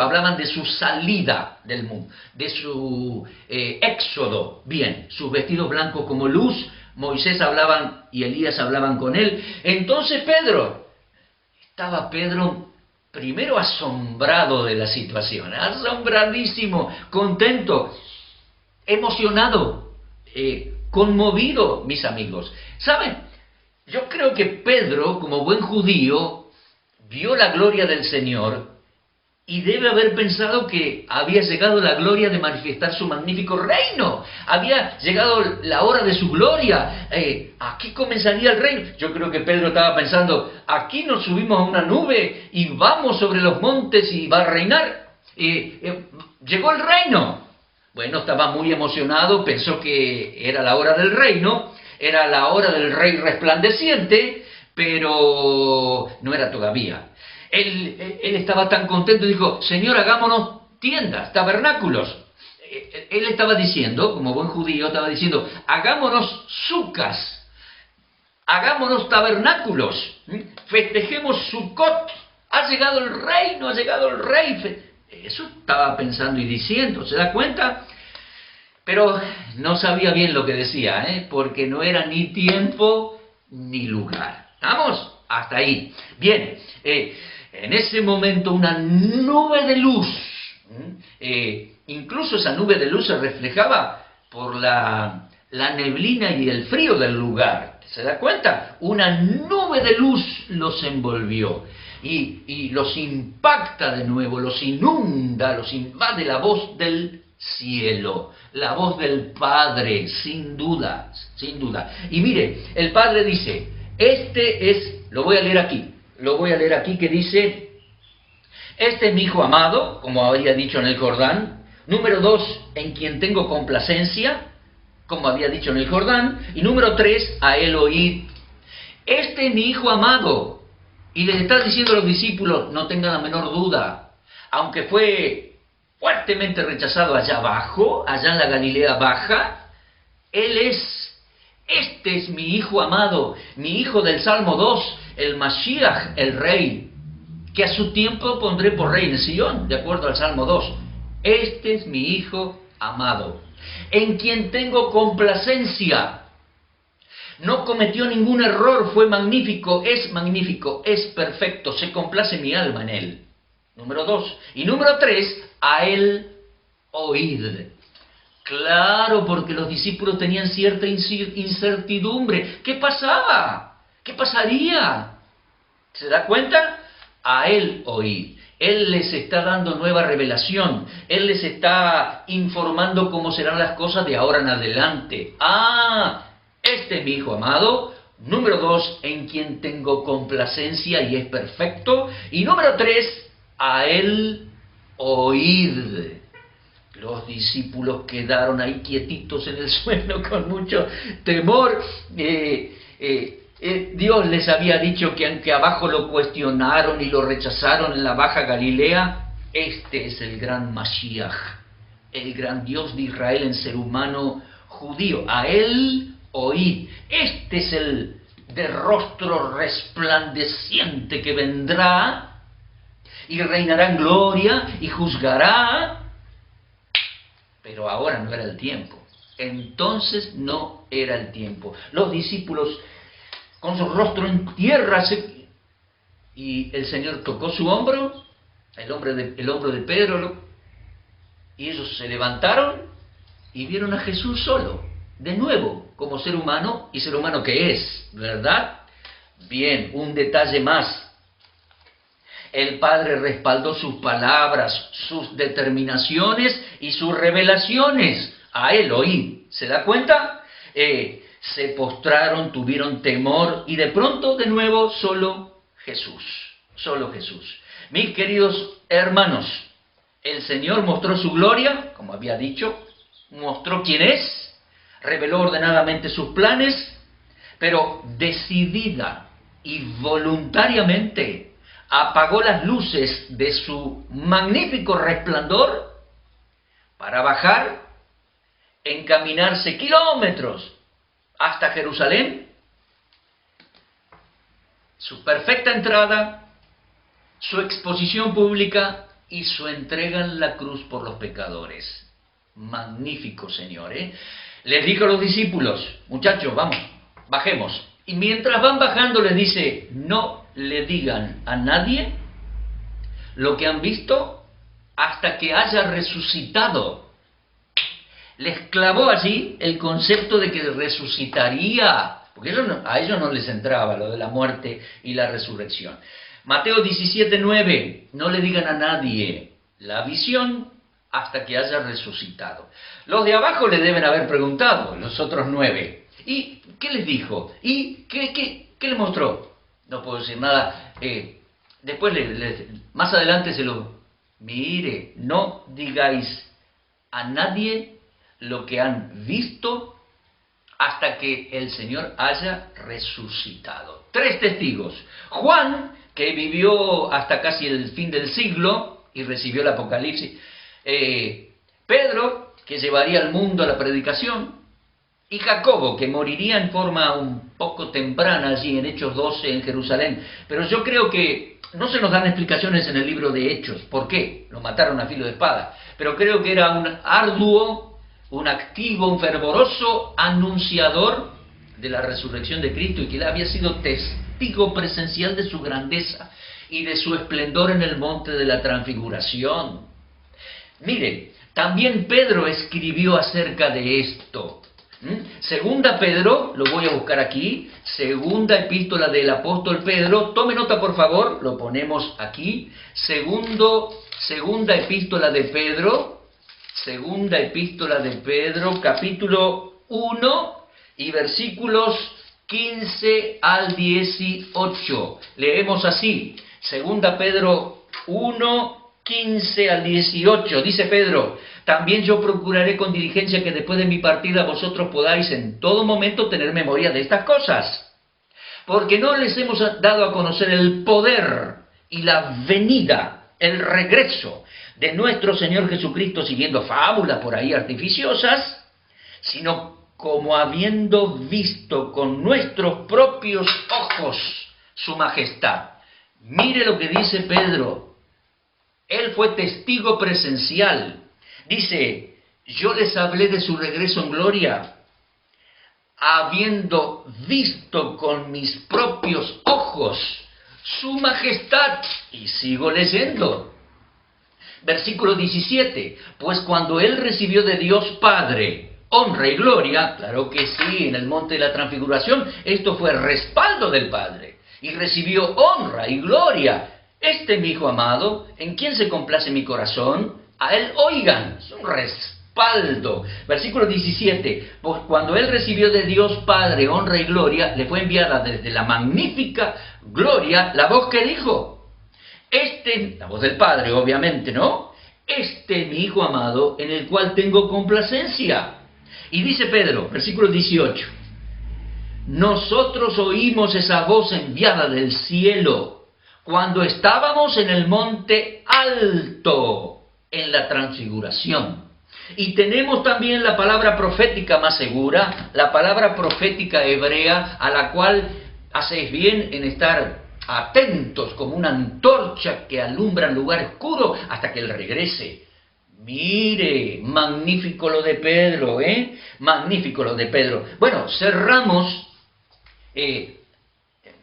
S1: hablaban de su salida del mundo, de su éxodo. Bien, sus vestidos blancos como luz, Moisés hablaban y Elías hablaban con él. Entonces estaba Pedro primero asombrado de la situación, asombradísimo, contento, emocionado, conmovido, mis amigos. ¿Saben? Yo creo que Pedro, como buen judío, vio la gloria del Señor y debe haber pensado que había llegado la gloria de manifestar su magnífico reino. Había llegado la hora de su gloria. Aquí comenzaría el reino. Yo creo que Pedro estaba pensando, aquí nos subimos a una nube y vamos sobre los montes y va a reinar. Llegó el reino. Bueno, estaba muy emocionado, pensó que era la hora del reino, era la hora del rey resplandeciente, pero no era todavía. Él estaba tan contento y dijo, Señor, hagámonos tiendas, tabernáculos. Él estaba diciendo, como buen judío, estaba diciendo, hagámonos sucas, hagámonos tabernáculos, festejemos Sucot, ha llegado el reino, ha llegado el rey. Eso estaba pensando y diciendo, ¿se da cuenta? Pero no sabía bien lo que decía, porque no era ni tiempo ni lugar. ¿Vamos? Hasta ahí. Bien, en ese momento una nube de luz, incluso esa nube de luz se reflejaba por la neblina y el frío del lugar. ¿Se da cuenta? Una nube de luz los envolvió y los impacta de nuevo, los inunda, los invade la voz del cielo, la voz del Padre, sin duda, sin duda. Y mire, el Padre dice, lo voy a leer aquí, que dice, este es mi Hijo amado, como había dicho en el Jordán. Número 2, en quien tengo complacencia, como había dicho en el Jordán. Y número 3, a él oíd. Este es mi Hijo amado. Y les está diciendo a los discípulos, no tengan la menor duda, aunque fue fuertemente rechazado allá abajo, allá en la Galilea Baja, este es mi Hijo amado, mi Hijo del Salmo 2, el Mashiach, el Rey, que a su tiempo pondré por Rey en Sion, de acuerdo al Salmo 2. Este es mi Hijo amado, en quien tengo complacencia. No cometió ningún error, fue magnífico, es perfecto, se complace mi alma en él. Número 2. Y número 3, a él oíd. Claro, porque los discípulos tenían cierta incertidumbre. ¿Qué pasaba? ¿Qué pasaría? ¿Se da cuenta? A él oíd. Él les está dando nueva revelación. Él les está informando cómo serán las cosas de ahora en adelante. Este es mi Hijo amado. Número 2, en quien tengo complacencia y es perfecto. Y número 3, a él oíd. Los discípulos quedaron ahí quietitos en el suelo con mucho temor. Dios les había dicho que aunque abajo lo cuestionaron y lo rechazaron en la Baja Galilea, este es el gran Mashiach, el gran Dios de Israel en ser humano judío. A él oíd. Este es el de rostro resplandeciente que vendrá y reinará en gloria y juzgará. Pero ahora no era el tiempo. Entonces no era el tiempo. Los discípulos con su rostro en tierra y el Señor tocó su hombro, el hombro de Pedro, y ellos se levantaron y vieron a Jesús solo, de nuevo, como ser humano y ser humano que es, ¿verdad? Bien, un detalle más. El Padre respaldó sus palabras, sus determinaciones y sus revelaciones a Elohim. ¿Se da cuenta? Se postraron, tuvieron temor y de pronto de nuevo solo Jesús. Solo Jesús. Mis queridos hermanos, el Señor mostró su gloria, como había dicho, mostró quién es, reveló ordenadamente sus planes, pero decidida y voluntariamente apagó las luces de su magnífico resplandor para bajar, encaminarse kilómetros hasta Jerusalén, su perfecta entrada, su exposición pública y su entrega en la cruz por los pecadores. Magnífico, Señor, ¿eh? Les dijo a los discípulos, muchachos, vamos, bajemos. Y mientras van bajando les dice, no le digan a nadie lo que han visto hasta que haya resucitado. Les clavó allí el concepto de que resucitaría, porque a ellos no les entraba lo de la muerte y la resurrección. Mateo 17:9, no le digan a nadie la visión hasta que haya resucitado. Los de abajo le deben haber preguntado, los otros 9, ¿y qué les dijo? ¿Y qué le mostró? No puedo decir nada. Después, más adelante se lo... Mire, no digáis a nadie lo que han visto hasta que el Señor haya resucitado. 3 testigos. Juan, que vivió hasta casi el fin del siglo y recibió el Apocalipsis. Pedro, que llevaría al mundo a la predicación. Y Jacobo, que moriría en forma un poco temprana allí en Hechos 12 en Jerusalén. Pero yo creo que no se nos dan explicaciones en el libro de Hechos. ¿Por qué? Lo mataron a filo de espada. Pero creo que era un arduo, un activo, un fervoroso anunciador de la resurrección de Cristo y que él había sido testigo presencial de su grandeza y de su esplendor en el monte de la transfiguración. Mire, también Pedro escribió acerca de esto. Segunda Pedro, lo voy a buscar aquí, segunda epístola del apóstol Pedro, tome nota por favor, lo ponemos aquí, segunda epístola de Pedro, capítulo 1 y versículos 15 al 18, leemos así, segunda Pedro 1, 15 al 18, dice Pedro, también yo procuraré con diligencia que después de mi partida vosotros podáis en todo momento tener memoria de estas cosas, porque no les hemos dado a conocer el poder y la venida, el regreso de nuestro Señor Jesucristo siguiendo fábulas por ahí artificiosas, sino como habiendo visto con nuestros propios ojos su majestad. Mire lo que dice Pedro. Él fue testigo presencial. Dice, yo les hablé de su regreso en gloria, habiendo visto con mis propios ojos su majestad. Y sigo leyendo. Versículo 17, pues cuando él recibió de Dios Padre honra y gloria, claro que sí, en el monte de la transfiguración, esto fue respaldo del Padre, y recibió honra y gloria. Este es mi Hijo amado, en quien se complace mi corazón, a él oigan, es un respaldo. Versículo 17, pues cuando él recibió de Dios Padre honra y gloria, le fue enviada desde la magnífica gloria la voz que dijo, la voz del Padre obviamente, ¿no? Este es mi Hijo amado, en el cual tengo complacencia. Y dice Pedro, versículo 18, nosotros oímos esa voz enviada del cielo, cuando estábamos en el monte alto, en la transfiguración. Y tenemos también la palabra profética más segura, la palabra profética hebrea, a la cual hacéis bien en estar atentos como una antorcha que alumbra en lugar oscuro hasta que Él regrese. Mire, magnífico lo de Pedro, ¿eh? Magnífico lo de Pedro. Bueno, cerramos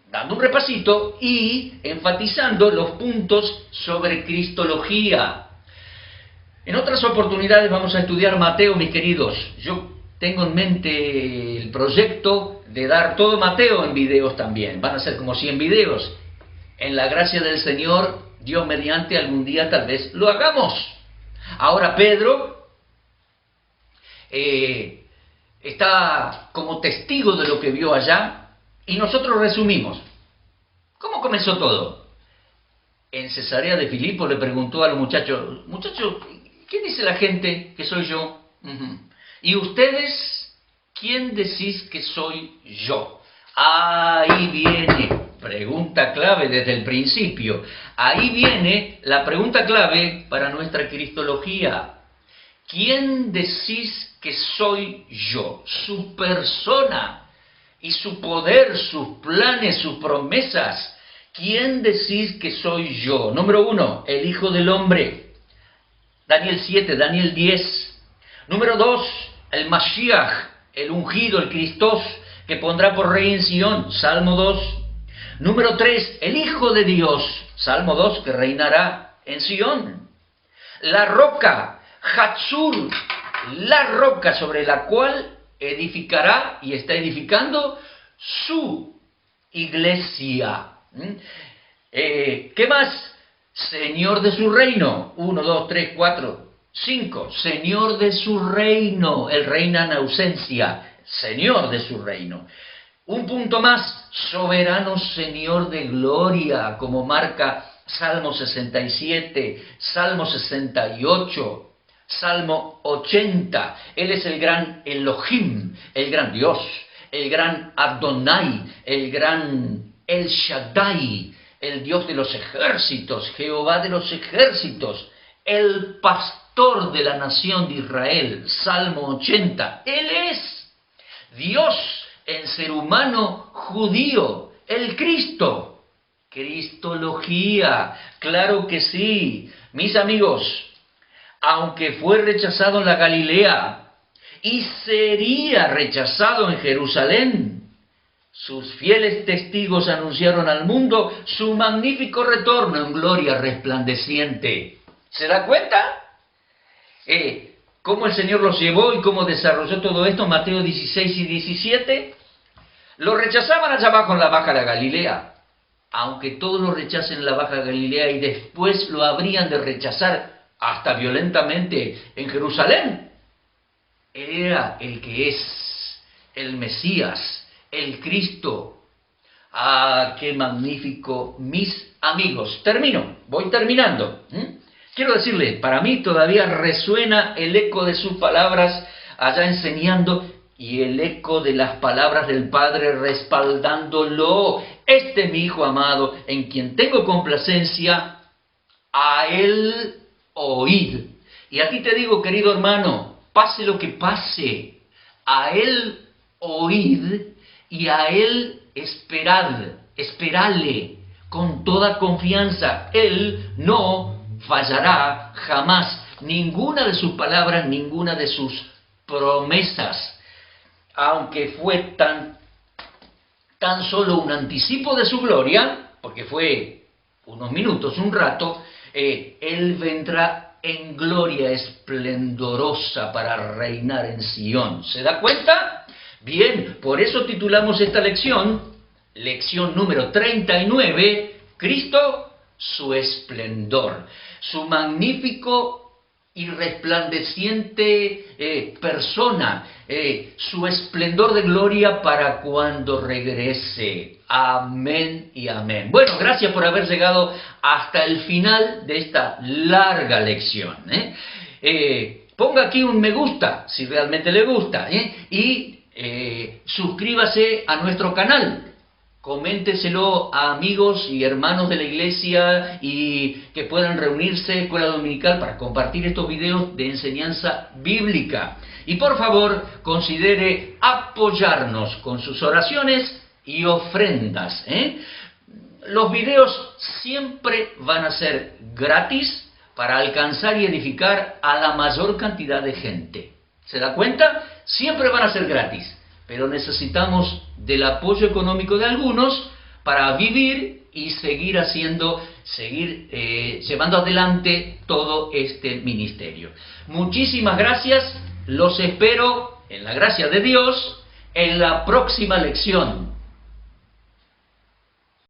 S1: dando un repasito y enfatizando los puntos sobre cristología. En otras oportunidades vamos a estudiar Mateo, mis queridos. Yo tengo en mente el proyecto de dar todo Mateo en videos también. Van a ser como 100 videos. En la gracia del Señor, Dios mediante, algún día tal vez lo hagamos. Ahora Pedro está como testigo de lo que vio allá y nosotros resumimos. ¿Cómo comenzó todo? En Cesarea de Filipo le preguntó a los muchachos, ¿qué dice la gente que soy yo? ¿Y ustedes quién decís que soy yo? Ahí viene, pregunta clave desde el principio. Ahí viene la pregunta clave para nuestra cristología. ¿Quién decís que soy yo? Su persona y su poder, sus planes, sus promesas. ¿Quién decís que soy yo? Número 1, el Hijo del Hombre. Daniel 7, Daniel 10. Número 2, el Mashiach, el ungido, el Cristos, que pondrá por rey en Sion. Salmo 2. Número 3, el Hijo de Dios. Salmo 2, que reinará en Sion. La roca, Hatzur, la roca sobre la cual edificará y está edificando su iglesia. ¿Qué más? Señor de su reino. 1, 2, 3, 4, 5. Señor de su reino. Él reina en ausencia. Señor de su reino. Un punto más. Soberano Señor de gloria, como marca Salmo 67, Salmo 68, Salmo 80. Él es el gran Elohim, el gran Dios, el gran Adonai, el gran El Shaddai, el Dios de los ejércitos, Jehová de los ejércitos, el pastor de la nación de Israel, Salmo 80. Él es Dios en ser humano judío, el Cristo. Cristología, claro que sí. Mis amigos, aunque fue rechazado en la Galilea y sería rechazado en Jerusalén, sus fieles testigos anunciaron al mundo su magnífico retorno en gloria resplandeciente. ¿Se da cuenta? ¿Cómo el Señor los llevó y cómo desarrolló todo esto? Mateo 16 y 17. Lo rechazaban allá abajo en la Baja de Galilea. Aunque todos lo rechacen en la Baja Galilea y después lo habrían de rechazar hasta violentamente en Jerusalén, era el que es el Mesías, el Cristo. ¡Ah, qué magnífico! Mis amigos, voy terminando. Quiero decirles, para mí todavía resuena el eco de sus palabras allá enseñando y el eco de las palabras del Padre respaldándolo. Este es mi Hijo amado, en quien tengo complacencia, a Él oíd. Y a ti te digo, querido hermano, pase lo que pase, a Él oíd y a Él esperadle con toda confianza. Él no fallará jamás ninguna de sus palabras, ninguna de sus promesas. Aunque fue tan solo un anticipo de su gloria, porque fue unos minutos, un rato, Él vendrá en gloria esplendorosa para reinar en Sion. ¿Se da cuenta? Bien, por eso titulamos esta lección número 39, Cristo, su esplendor, su magnífico y resplandeciente persona, su esplendor de gloria para cuando regrese. Amén y amén. Bueno, gracias por haber llegado hasta el final de esta larga lección. Ponga aquí un me gusta, si realmente le gusta, y suscríbase a nuestro canal. Coménteselo a amigos y hermanos de la iglesia y que puedan reunirse, escuela dominical, para compartir estos videos de enseñanza bíblica. Y por favor, considere apoyarnos con sus oraciones y ofrendas. Los videos siempre van a ser gratis para alcanzar y edificar a la mayor cantidad de gente. ¿Se da cuenta? Siempre van a ser gratis, pero necesitamos del apoyo económico de algunos para vivir y seguir llevando adelante todo este ministerio. Muchísimas gracias, los espero en la gracia de Dios en la próxima lección.